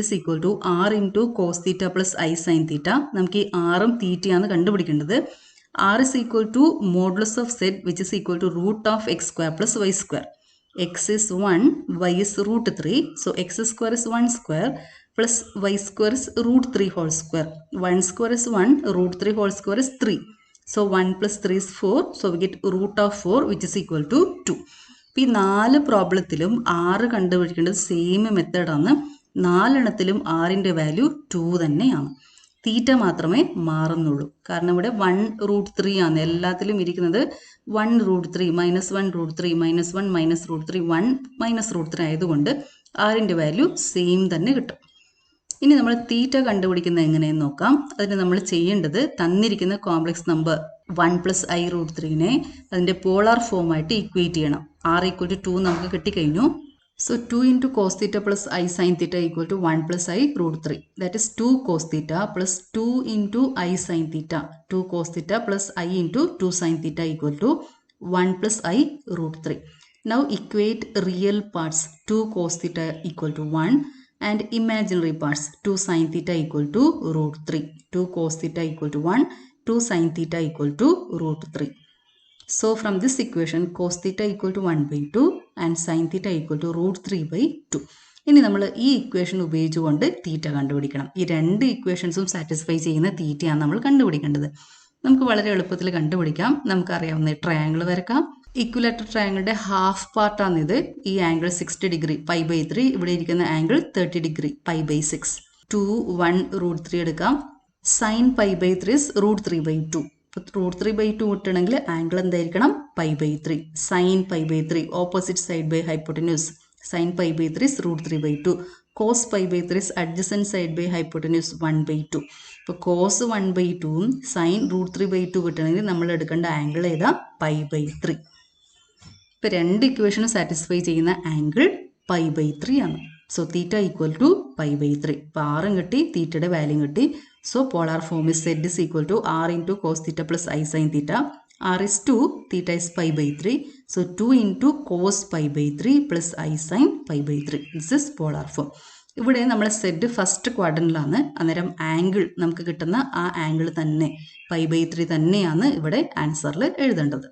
is equal to r into cos theta plus I sin theta. നമുക്ക് ഈ ആറും തീറ്റയാണ് കണ്ടുപിടിക്കേണ്ടത്. r is equal to modulus of z which is equal to root of x square plus y square. x is 1, y is root 3. So x square is 1 square plus y square is root 3 whole square. 1 square is 1, root 3 whole square is 3. So 1 plus 3 is 4. So we get root of 4 which is equal to 2. ഈ 4 പ്രോബ്ലത്തിലും r കണ്ടുപിടിക്കേണ്ടത് same മെത്തേഡാണ്. 4 എണ്ണത്തിലും rൻ്റെ value 2 തന്നെയാണ്. തീറ്റ മാത്രമേ മാറുന്നുള്ളൂ. കാരണം ഇവിടെ 1 root 3 ആണ് എല്ലാത്തിലും ഇരിക്കുന്നത്. 1 root 3 minus 1 root 3 minus 1 minus root 3 1 minus root 3 ആയതുകൊണ്ട് rൻ്റെ വാല്യൂ സെയിം തന്നെ കിട്ടും. ഇനി നമ്മൾ തീറ്റ കണ്ടുപിടിക്കുന്നത് എങ്ങനെയെന്ന് നോക്കാം. അതിന് നമ്മൾ ചെയ്യേണ്ടത് തന്നിരിക്കുന്ന കോംപ്ലക്സ് നമ്പർ 1+i√3നെ അതിൻ്റെ പോളാർ ഫോമായിട്ട് ഇക്വേറ്റ് ചെയ്യണം. r=2 നമുക്ക് കിട്ടിക്കഴിഞ്ഞു. So 2 × cos θ plus i sin θ = 1+i√3. That is 2 cos θ plus 2 × i sin θ. 2 cos θ plus i × 2 sin θ = 1+i√3. Now equate real parts. 2 cos θ = 1 and imaginary parts. 2 sin θ = √3. 2 cos θ = 1, 2 sin θ = √3. So from this equation cos θ = 1/2 and sin θ = √3/2. ഇനി നമ്മൾ ഈ equation ഉപയോഗിച്ചുകൊണ്ട് തീറ്റ കണ്ടുപിടിക്കണം. ഈ രണ്ട് ഇക്വേഷൻസും satisfy ചെയ്യുന്ന തീറ്റയാണ് നമ്മൾ കണ്ടുപിടിക്കേണ്ടത്. നമുക്ക് വളരെ എളുപ്പത്തിൽ കണ്ടുപിടിക്കാം. നമുക്കറിയാവുന്ന ട്രയാങ്കിൾ വരക്കാം. ഇക്വിലാറ്റർ ട്രയാങ്കിളിൻ്റെ ഹാഫ് പാർട്ടാണിത്. ഈ ആംഗിൾ 60 ഡിഗ്രി π/3. ഇവിടെ ഇരിക്കുന്ന ആംഗിൾ 30 ഡിഗ്രി π/6. 2, 1, √3 എടുക്കാം. Sign π/3 is √3/2. √3/2 കിട്ടണമെങ്കിൽ ആംഗിൾ എന്തായിരിക്കണം? π/3. Sine π/3 opposite side by hypotenuse. Sine π/3 is √3/2. Cos π/3 is adjacent side by hypotenuse 1/2. ഇപ്പോൾ കോസ് 1/2ഉം സൈൻ √3/2 കിട്ടണമെങ്കിൽ നമ്മൾ എടുക്കേണ്ട ആംഗിൾ ഏതാ? π/3. ഇപ്പോൾ രണ്ട് ഇക്വേഷനും സാറ്റിസ്ഫൈ ചെയ്യുന്ന ആംഗിൾ π/3 ആണ്. സോ തീറ്റ = π/3. ഇപ്പോൾ ആറും കിട്ടി, തീറ്റയുടെ വാല്യൂ കിട്ടി. So polar form is z = r × cos θ plus i sin θ. r is 2, θ is π/3. So 2 × cos π/3 plus i sin π/3. This is polar form. ഇവിടെ നമ്മൾ z ഫസ്റ്റ് ക്വാഡ്രന്റിലാണ്. അന്നേരം ആംഗിൾ നമുക്ക് കിട്ടുന്ന ആ ആംഗിൾ തന്നെ π/3 തന്നെയാണ് ഇവിടെ ആൻസറിൽ എഴുതേണ്ടത്.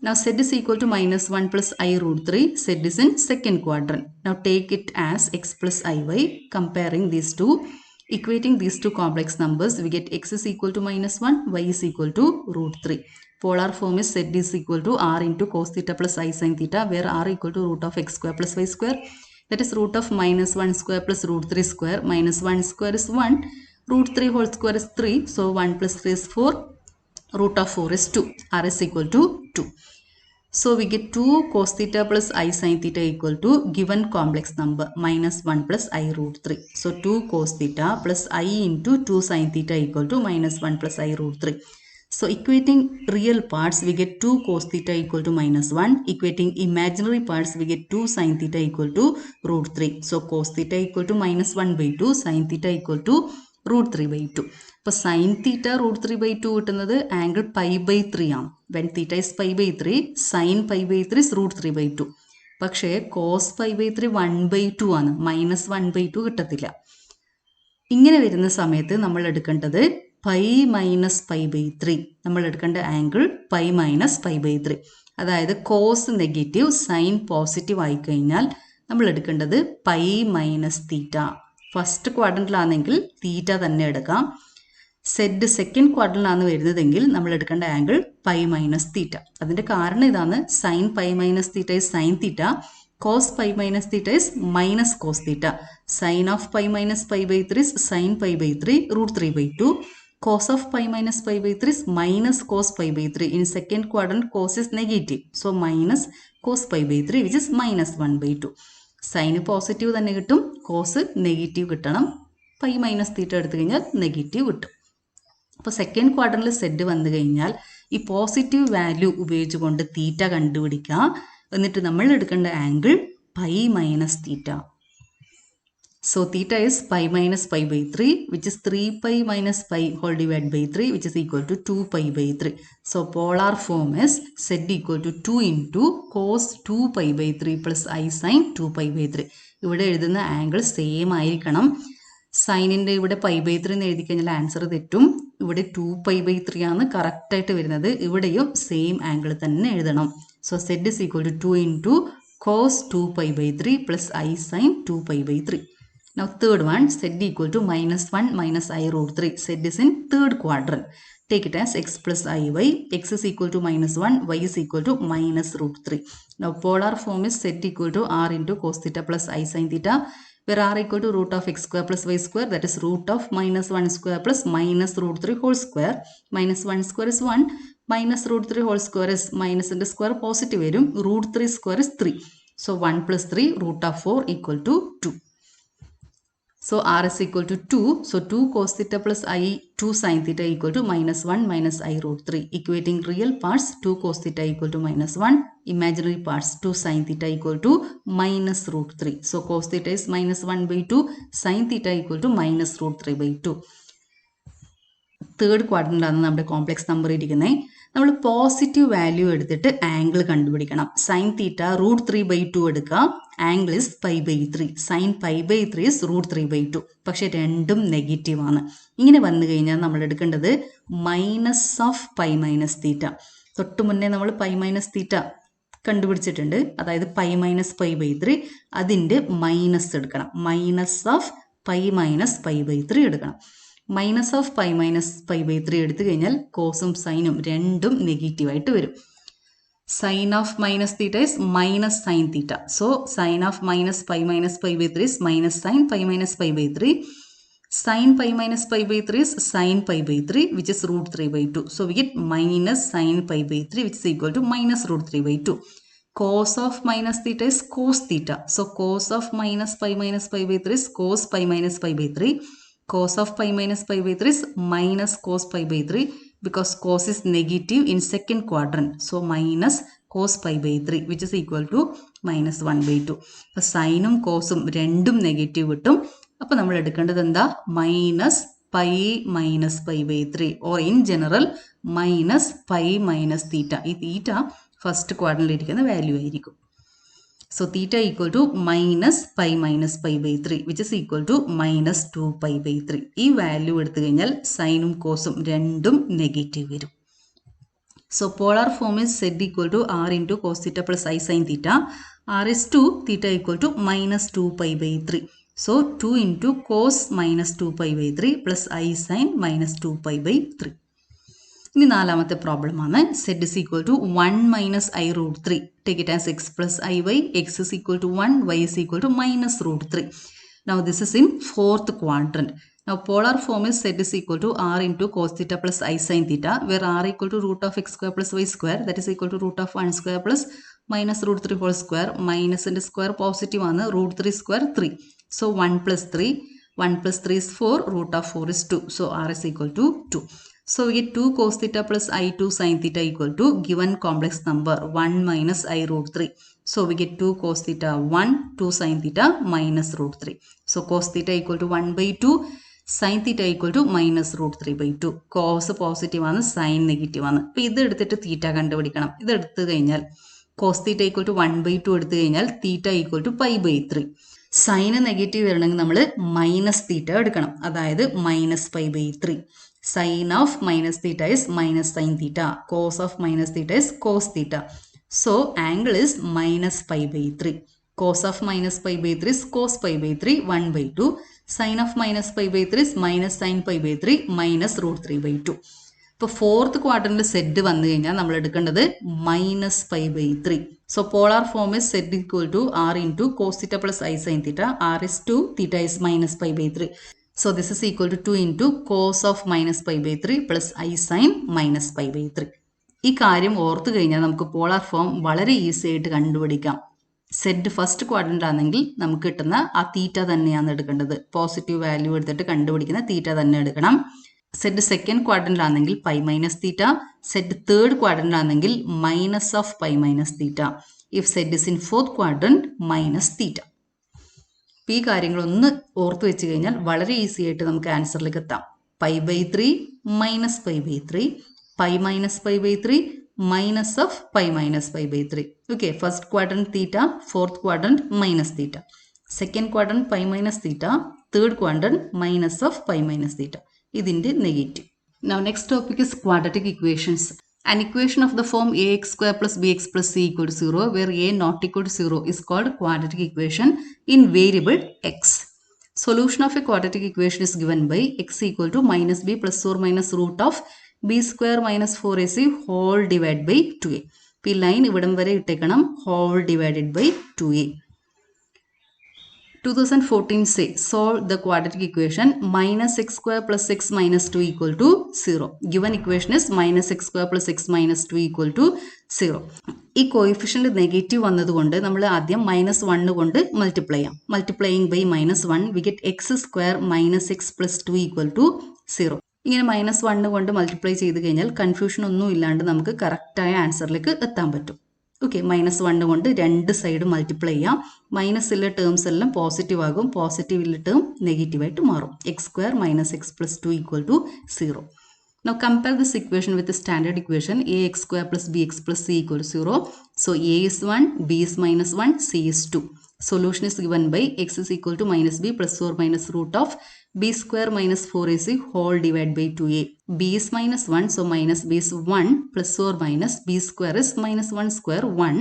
Now z is equal to -1 plus i√3. Z is in second quadrant. Now take it as x plus iy. Comparing these two, equating these two complex numbers, we get x is equal to -1, y is equal to √3. Polar form is z is equal to r × cos θ plus i sin θ, where r equal to √(x² plus y²). That is √(-1² plus √3²). -1² is 1, √3² is 3. So 1 plus 3 is 4. √4 is 2. R is equal to 2. So we get 2 cos θ plus i sin θ equal to given complex number -1 plus i√3. So 2 cos θ plus i into 2 sin θ equal to -1 plus i√3. So equating real parts we get 2 cos θ equal to -1. Equating imaginary parts we get 2 sin θ equal to √3. So cos θ equal to -1/2, sin θ equal to √3/2. അപ്പോൾ sine theta √3/2 കിട്ടുന്നത് angle π/3 ആണ്. When theta is π/3, sine π/3 is √3/2. പക്ഷേ cos π/3 1/2 ആണ്. -1/2 കിട്ടത്തില്ല. ഇങ്ങനെ വരുന്ന സമയത്ത് നമ്മൾ എടുക്കേണ്ടത് π-π/3. നമ്മൾ എടുക്കേണ്ട ആംഗിൾ π-π/3. അതായത് കോസ് നെഗറ്റീവ്, സൈൻ പോസിറ്റീവ് ആയിക്കഴിഞ്ഞാൽ നമ്മൾ എടുക്കേണ്ടത് π-θ. ഫസ്റ്റ് ക്വാഡ്രന്റിലാണെങ്കിൽ തീറ്റ തന്നെ എടുക്കാം. സെഡ് സെക്കൻഡ് ക്വാഡ്രന്റിലാണ് വരുന്നതെങ്കിൽ നമ്മൾ എടുക്കേണ്ട ആംഗിൾ π-θ. അതിൻ്റെ കാരണം ഇതാണ്. Sine π-θ is sine theta, cos π-θ is minus cos theta. Sine of π-π/3 is sine π/3 √3/2. Cos of π-π/3 is minus cos π/3. In second quadrant cos is negative, so minus cos π/3 which is -1/2. Sine positive തന്നെ കിട്ടും, cos negative കിട്ടണം. π-θ എടുത്തു കഴിഞ്ഞാൽ negative കിട്ടും. അപ്പോൾ second ക്വാഡ്രന്റിൽ Z വന്നു കഴിഞ്ഞാൽ ഈ പോസിറ്റീവ് വാല്യൂ ഉപയോഗിച്ചുകൊണ്ട് തീറ്റ കണ്ടുപിടിക്കുക. എന്നിട്ട് നമ്മൾ എടുക്കേണ്ട angle π-θ. So theta is π-π/3, which is 3π minus π whole divided by 3, which is equal to 2π/3. So polar form is z equal to 2 into cos 2π/3 plus i sin 2π/3. ഇവിടെ എഴുതുന്ന ആംഗിൾ സെയിം ആയിരിക്കണം. സൈനിൻ്റെ ഇവിടെ π/3 എന്ന് എഴുതി കഴിഞ്ഞാൽ ആൻസർ തെറ്റും. ഇവിടെ 2π/3 ആണ് കറക്റ്റായിട്ട് വരുന്നത്. ഇവിടെയും സെയിം ആംഗിൾ തന്നെ എഴുതണം. So z is equal to 2 into cos 2π/3 plus i sin 2π/3. Now third one, z equal to -1 minus i√3. Z is in third quadrant. Take it as x plus iy. X is equal to -1, y is equal to -√3. Now polar form is z equal to r into cos theta plus i sin theta, where r equal to √(x² plus y²), that is √(-1² plus -√3 whole square. -1² is 1, -√3 whole square is minus into square positive varum. √3 square is 3. So 1 plus 3 √(4) equal to 2. So r is equal to 2. So 2 cos theta plus I 2 sin theta equal to minus 1 minus I root 3. Equating real parts, 2 cos theta equal to minus 1. Imaginary parts, 2 sin theta equal to minus root 3. So cos theta is minus 1 by 2. Sin theta equal to minus root 3 by 2. Third ക്വാഡ്രൻ്റാണ് നമ്മുടെ complex number ഇരിക്കുന്നത്. നമ്മൾ positive value എടുത്തിട്ട് angle കണ്ടുപിടിക്കണം. Sine theta root 3/2 എടുക്കുക. Angle is π/3. Sine π/3 is root 3/2. പക്ഷെ രണ്ടും negative ആണ്. ഇങ്ങനെ വന്നു കഴിഞ്ഞാൽ നമ്മൾ എടുക്കേണ്ടത് മൈനസ് ഓഫ് π മൈനസ് തീറ്റ. തൊട്ട് മുന്നേ നമ്മൾ π മൈനസ് തീറ്റ കണ്ടുപിടിച്ചിട്ടുണ്ട്. അതായത് π മൈനസ് π/3 അതിൻ്റെ മൈനസ് എടുക്കണം. മൈനസ് ഓഫ് π മൈനസ് π/3 എടുക്കണം. മൈനസ് ഓഫ് π മൈനസ് π/3 എടുത്തു കഴിഞ്ഞാൽ കോസും സൈനും രണ്ടും നെഗറ്റീവായിട്ട് വരും. Sine of minus theta is minus sine theta. So sine of minus π minus π/3 is minus sine π minus π/3. Sin π minus π/3 is sin π/3 which is root 3/2. So we get minus sin π/3 which is equal to minus root 3/2. Cos of minus theta is cos theta. So cos of minus π minus π/3 is cos π minus π/3. Cos of π minus π/3 is minus cos π/3 because cos is negative in second quadrant. So minus cos π/3 which is equal to minus 1/2. അപ്പോൾ സൈനും കോസും രണ്ടും negative കിട്ടും. അപ്പോൾ നമ്മൾ എടുക്കേണ്ടത് എന്താ? Minus pi minus π/3 or in general minus pi minus theta. ഈ theta first ക്വാഡ്രന്റിൽ ഇരിക്കുന്ന value ആയിരിക്കും. So theta equal to minus pi minus π/3 which is equal to minus 2π/3. ഈ വാല്യൂ എടുത്തു കഴിഞ്ഞാൽ സൈനും കോസും രണ്ടും നെഗറ്റീവ് വരും. So polar form is z equal to r into cos theta plus I sin theta. R is 2, theta equal to minus 2π/3. So 2 into cos minus 2π/3 plus I sin minus 2π/3. ഇനി നാലാമത്തെ problem ആണ്. z is equal to 1 minus I root 3. Take it as x plus iy. X is equal to 1, y is equal to minus root 3. Now this is in fourth quadrant. Now polar form is z is equal to r into cos theta plus I sin theta, where r equal to root of x square plus y square, that is equal to root of 1 square plus minus root 3 whole square. Minus and square positive ആണ്. root 3 square 3. So 1 plus 3. 1 plus 3 is 4. Root of 4 is 2. So r is equal to 2. So we get 2 cos theta plus I2 sin theta equal to given complex number 1 minus I root 3. So we get 2 cos theta 1, 2 sin theta minus root 3. So cos theta equal to 1/2, sin theta equal to minus root 3/2. Cos positive ആണ്, sin negative ആണ്. അപ്പോൾ ഇത് എടുത്തിട്ട് തീറ്റ കണ്ടുപിടിക്കണം. ഇത് എടുത്തു കഴിഞ്ഞാൽ cos theta equal to 1/2 എടുത്തു കഴിഞ്ഞാൽ theta equal to π/3. Sine negative വരണമെങ്കിൽ നമ്മൾ മൈനസ് തീറ്റ എടുക്കണം. അതായത് minus π/3. Sin of minus theta is minus sin theta. Cos of minus theta is cos theta. So angle is minus π/3. Cos of minus π/3 is cos π/3 1/2. Sin of minus π/3 is minus sin π/3 minus root 3/2. ഇപ്പോൾ fourth ക്വാഡ്രന്റിൽ Z വന്നു കഴിഞ്ഞാൽ നമ്മൾ എടുക്കേണ്ടത് minus π/3. So polar form is z equal to r into cos theta plus I sin theta. R is 2, theta is minus π/3. So this is equal to 2 into cos of minus π/3 plus I sin minus π/3. ഈ കാര്യം ഓർത്തു കഴിഞ്ഞാൽ നമുക്ക് polar form വളരെ easy ആയിട്ട് കണ്ടുപിടിക്കാം. Z first quadrant ആണെങ്കിൽ നമുക്ക് കിട്ടുന്ന ആ തീറ്റ തന്നെയാണ് എടുക്കേണ്ടത്. പോസിറ്റീവ് വാല്യൂ എടുത്തിട്ട് കണ്ടുപിടിക്കുന്ന തീറ്റ തന്നെ എടുക്കണം. സെഡ് സെക്കൻഡ് ക്വാഡ്രന്റ് ആണെങ്കിൽ pi minus theta. Z third quadrant ആണെങ്കിൽ minus of pi minus theta. If Z is in fourth quadrant minus theta. ഈ കാര്യങ്ങളൊന്ന് ഓർത്ത് വെച്ച് കഴിഞ്ഞാൽ വളരെ ഈസി ആയിട്ട് നമുക്ക് ആൻസറിലേക്ക് എത്താം. π/3 minus π/3, pi minus π/3 minus of pi minus π/3. Okay, first quadrant theta, fourth quadrant minus theta, second quadrant pi minus theta, third quadrant minus of pi minus theta. ഇതിൻ്റെ negative. Now next topic is quadratic equations. An equation of the form ax square plus bx plus c equal to 0, where a not equal to 0 is called quadratic equation in variable x. Solution of a quadratic equation is given by x equal to minus b plus or minus root of b square minus 4ac whole divided by 2a. ഈ line ഇവിടം വരെ ഇട്ടേക്കണം, whole divided by 2a. 2014 say solve the quadratic equation minus x square plus x minus 2 equal to 0. Given equation is minus x square plus x minus 2 equal to 0. ഈ coefficient negative വന്നതുകൊണ്ട് നമ്മൾ ആദ്യം -1 കൊണ്ട് multiply ചെയ്യാം. Multiplying by -1 we get x square minus x plus 2 equal to 0. ഇങ്ങനെ -1 കൊണ്ട് multiply ചെയ്ത് കഴിഞ്ഞാൽ കൺഫ്യൂഷൻ ഒന്നും ഇല്ലാണ്ട് നമുക്ക് കറക്റ്റായ ആൻസറിലേക്ക് എത്താൻ പറ്റും. ഓക്കെ, -1 കൊണ്ട് രണ്ട് സൈഡ് മൾട്ടിപ്ലൈ ചെയ്യാം. മൈനസുള്ള ടേംസ് എല്ലാം പോസിറ്റീവ് ആകും, പോസിറ്റീവുള്ള ടേം നെഗറ്റീവായിട്ട് മാറും. X square minus x plus 2 equal to 0. Now compare this equation with the standard equation ax square plus bx plus c equal to 0. So a is 1, b is -1, c is 2. Solution is given by x is equal to minus b plus or minus root of b square minus 4ac whole divided by 2a. b is -1, so minus b is 1 plus or minus b square is -1 square 1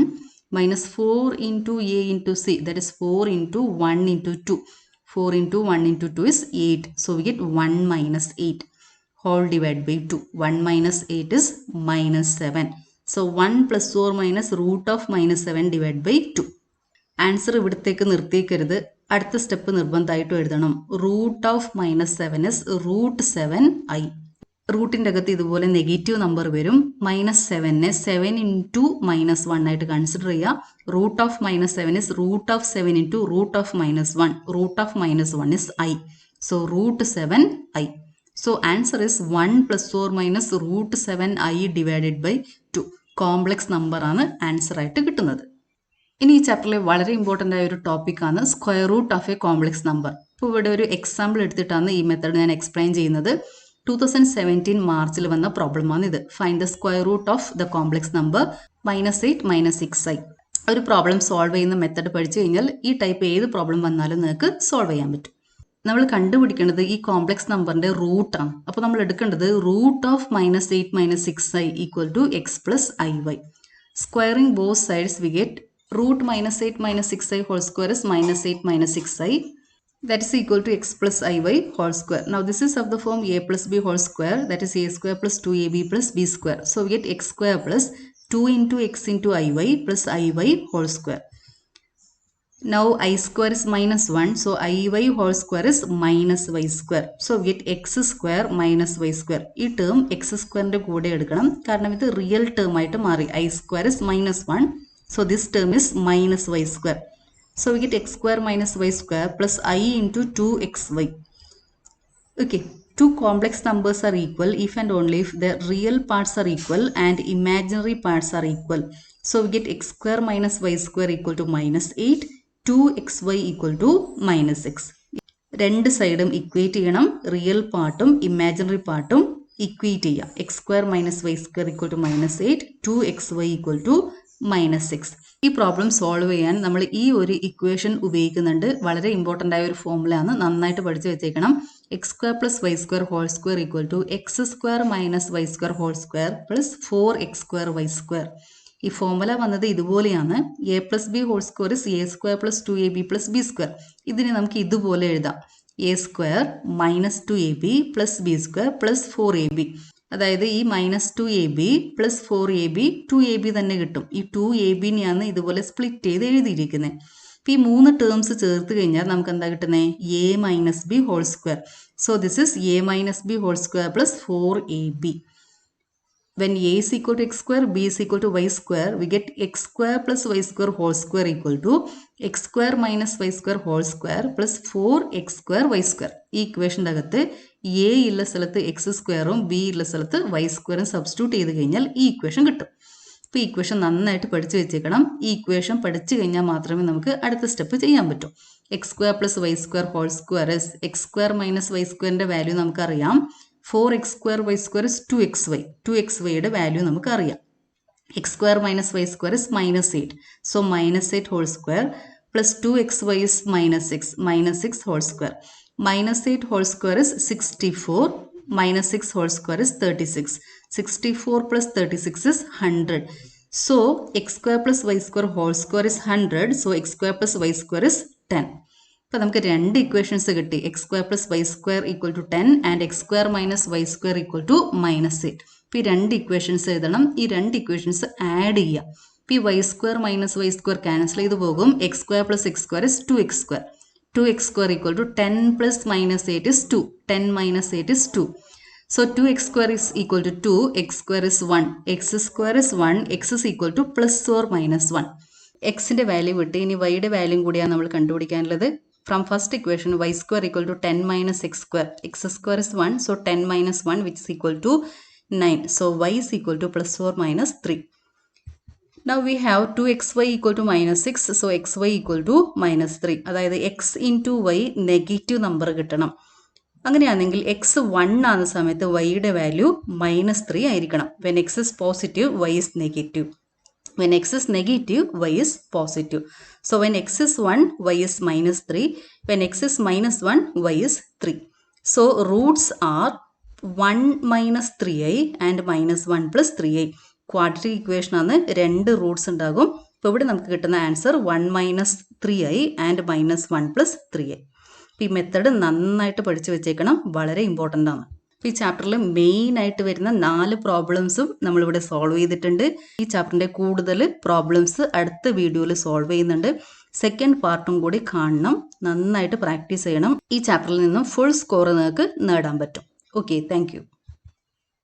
minus 4 into a into c, that is 4 into 1 into 2. 4 into 1 into 2 is 8. So we get 1 minus 8. Whole divided by 2. 1 minus 8 is -7. So 1 plus or minus root of -7 divided by 2. Answer ഇവിടത്തേക്ക് നിർത്തിയേക്കരുത്. അടുത്ത step നിർബന്ധമായിട്ടും എഴുതണം. Root of -7 is √7i. റൂട്ടിൻ്റെ അകത്ത് ഇതുപോലെ negative number വരും. -7നെ 7 into -1 ആയിട്ട് consider ചെയ്യുക. Root of -7 is root of 7 into root of -1. Root of -1 is i. So √7i. So answer is 1 plus or minus √7i divided by 2. Complex number ആണ് answer ആയിട്ട് കിട്ടുന്നത്. ഇനി ഈ ചാപ്റ്ററിലെ വളരെ ഇമ്പോർട്ടൻ്റ് ആയ ഒരു ടോപ്പിക്കാണ് square root of a complex number. ഇപ്പോൾ ഇവിടെ ഒരു എക്സാമ്പിൾ എടുത്തിട്ടാണ് ഈ മെത്തേഡ് ഞാൻ എക്സ്പ്ലെയിൻ ചെയ്യുന്നത്. 2017 മാർച്ചിൽ വന്ന പ്രോബ്ലമാണ് ഇത്. Find the square root of the complex number -8 -6i. ഒരു പ്രോബ്ലം സോൾവ് ചെയ്യുന്ന മെത്തേഡ് പഠിച്ചു കഴിഞ്ഞാൽ ഈ ടൈപ്പ് ഏത് പ്രോബ്ലം വന്നാലും നിങ്ങൾക്ക് സോൾവ് ചെയ്യാൻ പറ്റും. നമ്മൾ കണ്ടുപിടിക്കേണ്ടത് ഈ കോംപ്ലക്സ് നമ്പറിന്റെ റൂട്ടാണ്. അപ്പോൾ നമ്മൾ എടുക്കേണ്ടത് root of -8 -6i equal to x plus iy. Squaring both sides we get root -8 -6i whole square is -8 -6i, that is equal to x plus iy whole square. Now this is of the form a plus b whole square, that is a square plus 2ab plus b square. So we get x square plus 2 into x into iy plus iy whole square. Now I square is -1, so iy whole square is -y square. So we get x square minus y square. ഈ term x സ്ക്വയറിന്റെ കൂടെ എടുക്കണം, കാരണം ഇത് real term ആയിട്ട് മാറി. I square is -1, so this term is -y square. So we get x square minus y square plus I into 2xy. Okay, two complex numbers are equal if and only if their real parts are equal and imaginary parts are equal. So we get x square minus y square equal to -8, 2xy equal to -6. രണ്ട് സൈഡും equate ചെയ്യണം. Real പാർട്ടും imaginary പാർട്ടും equate ചെയ്യുക. X square minus Y square equal to -8, 2xy equal to -6. ഈ problem solve ചെയ്യാൻ നമ്മൾ ഈ ഒരു ഇക്വേഷൻ ഉപയോഗിക്കുന്നുണ്ട്. വളരെ ഇമ്പോർട്ടൻ്റ് ആയ ഒരു ഫോമുലയാണ്, നന്നായിട്ട് പഠിച്ചു വെച്ചേക്കണം. X square plus Y square whole square equal to x square minus Y square whole square plus 4x square y square. ഈ ഫോമുല വന്നത് ഇതുപോലെയാണ്. A plus b whole square is a square plus 2ab plus B square. ഇതിനെ നമുക്ക് ഇതുപോലെ എഴുതാം. A square minus 2ab plus B square plus 4ab. അതായത് ഈ -2ab plus 4ab 2ab തന്നെ കിട്ടും. ഈ 2abനെയാണ് ഇതുപോലെ സ്പ്ലിറ്റ് ചെയ്ത് എഴുതിയിരിക്കുന്നത്. അപ്പോൾ ഈ മൂന്ന് ടേംസ് ചേർത്ത് കഴിഞ്ഞാൽ നമുക്ക് എന്താ കിട്ടുന്നത്? a minus b whole square. So this is a minus b whole square plus 4ab. When a is equal to x square, b is equal to y square, we get x square plus y square whole square equal to x square minus y square whole square plus 4x square y square. ഈ ഇക്വേഷൻ്റെ അകത്ത് a ഉള്ള സ്ഥലത്ത് X സ്ക്വയറും b ഉള്ള സ്ഥലത്ത് y സ്ക്വയറും substitute ചെയ്ത് കഴിഞ്ഞാൽ ഈ ഇക്വേഷൻ കിട്ടും. അപ്പോൾ ഈ ഇക്വേഷൻ നന്നായിട്ട് പഠിച്ചു വെച്ചേക്കണം. ഈ ഇക്വേഷൻ പഠിച്ചു കഴിഞ്ഞാൽ മാത്രമേ നമുക്ക് അടുത്ത സ്റ്റെപ്പ് ചെയ്യാൻ പറ്റൂ. X square plus Y square whole square is X square minus Y സ്ക്വയറിൻ്റെ വാല്യൂ നമുക്കറിയാം. 4x square y square is 2xy. 2xyയുടെ വാല്യൂ നമുക്കറിയാം. X square minus Y square is -8. So -8 whole square plus 2xy is -6. -6 whole square. -8 whole square is 64. -6 whole square is 36. 64 plus 36 is 100. So x square plus y square whole square is 100. So x square plus y square is 10. അപ്പോൾ നമുക്ക് രണ്ട് ഇക്വേഷൻസ് കിട്ടി. X square plus Y square equal to 10 and x square minus Y square equal to -8. അപ്പോൾ ഈ രണ്ട് equations എഴുതണം. ഈ രണ്ട് ഇക്വേഷൻസ് ആഡ് ചെയ്യുക. അപ്പോൾ ഈ y square minus Y square cancel ചെയ്ത് പോകും. X square plus x square is 2x square. 2x square equal to 10 plus -8 is 2. 10 minus 8 is 2. So 2x square is equal to 2, x square is 1, x square is 1, x is equal to plus or minus 1. Xന്റെ value വിട്ട് ഇനി വൈയുടെ value കൂടിയാണ് നമ്മൾ കണ്ടുപിടിക്കാനുള്ളത്. From first equation y square equal to 10 minus x square. X square is 1, so 10 minus 1 which is equal to 9. So y is equal to plus or minus 3. Now we have 2xy equal to minus 6, so xy equal to minus 3. അതായത് x into y negative number കിട്ടണം. അങ്ങനെയാണെങ്കിൽ X 1 ആകുന്ന സമയത്ത് വൈയുടെ value -3 ആയിരിക്കണം. When x is positive y is negative. When x is negative y is positive. So when x is 1 y is -3. When x is -1 y is 3. So roots are 1 - 3i and -1 + 3i. Quadratic equation ആണ്, 2 Roots ഉണ്ടാകും. അപ്പോൾ ഇവിടെ നമുക്ക് കിട്ടുന്ന answer 1 - 3i and -1 + 3i. ഈ method നന്നായിട്ട് പഠിച്ചു വെച്ചേക്കണം, വളരെ ഇമ്പോർട്ടൻ്റ് ആണ്. ഈ ചാപ്റ്ററിൽ മെയിനായിട്ട് വരുന്ന 4 പ്രോബ്ലംസും നമ്മളിവിടെ സോൾവ് ചെയ്തിട്ടുണ്ട്. ഈ ചാപ്റ്ററിൻ്റെ കൂടുതൽ പ്രോബ്ലംസ് അടുത്ത വീഡിയോയിൽ സോൾവ് ചെയ്യുന്നുണ്ട്. സെക്കൻഡ് പാർട്ടും കൂടി കാണണം, നന്നായിട്ട് പ്രാക്ടീസ് ചെയ്യണം. ഈ ചാപ്റ്ററിൽ നിന്നും ഫുൾ സ്കോർ നിങ്ങൾക്ക് നേടാൻ പറ്റും. Okay, thank you.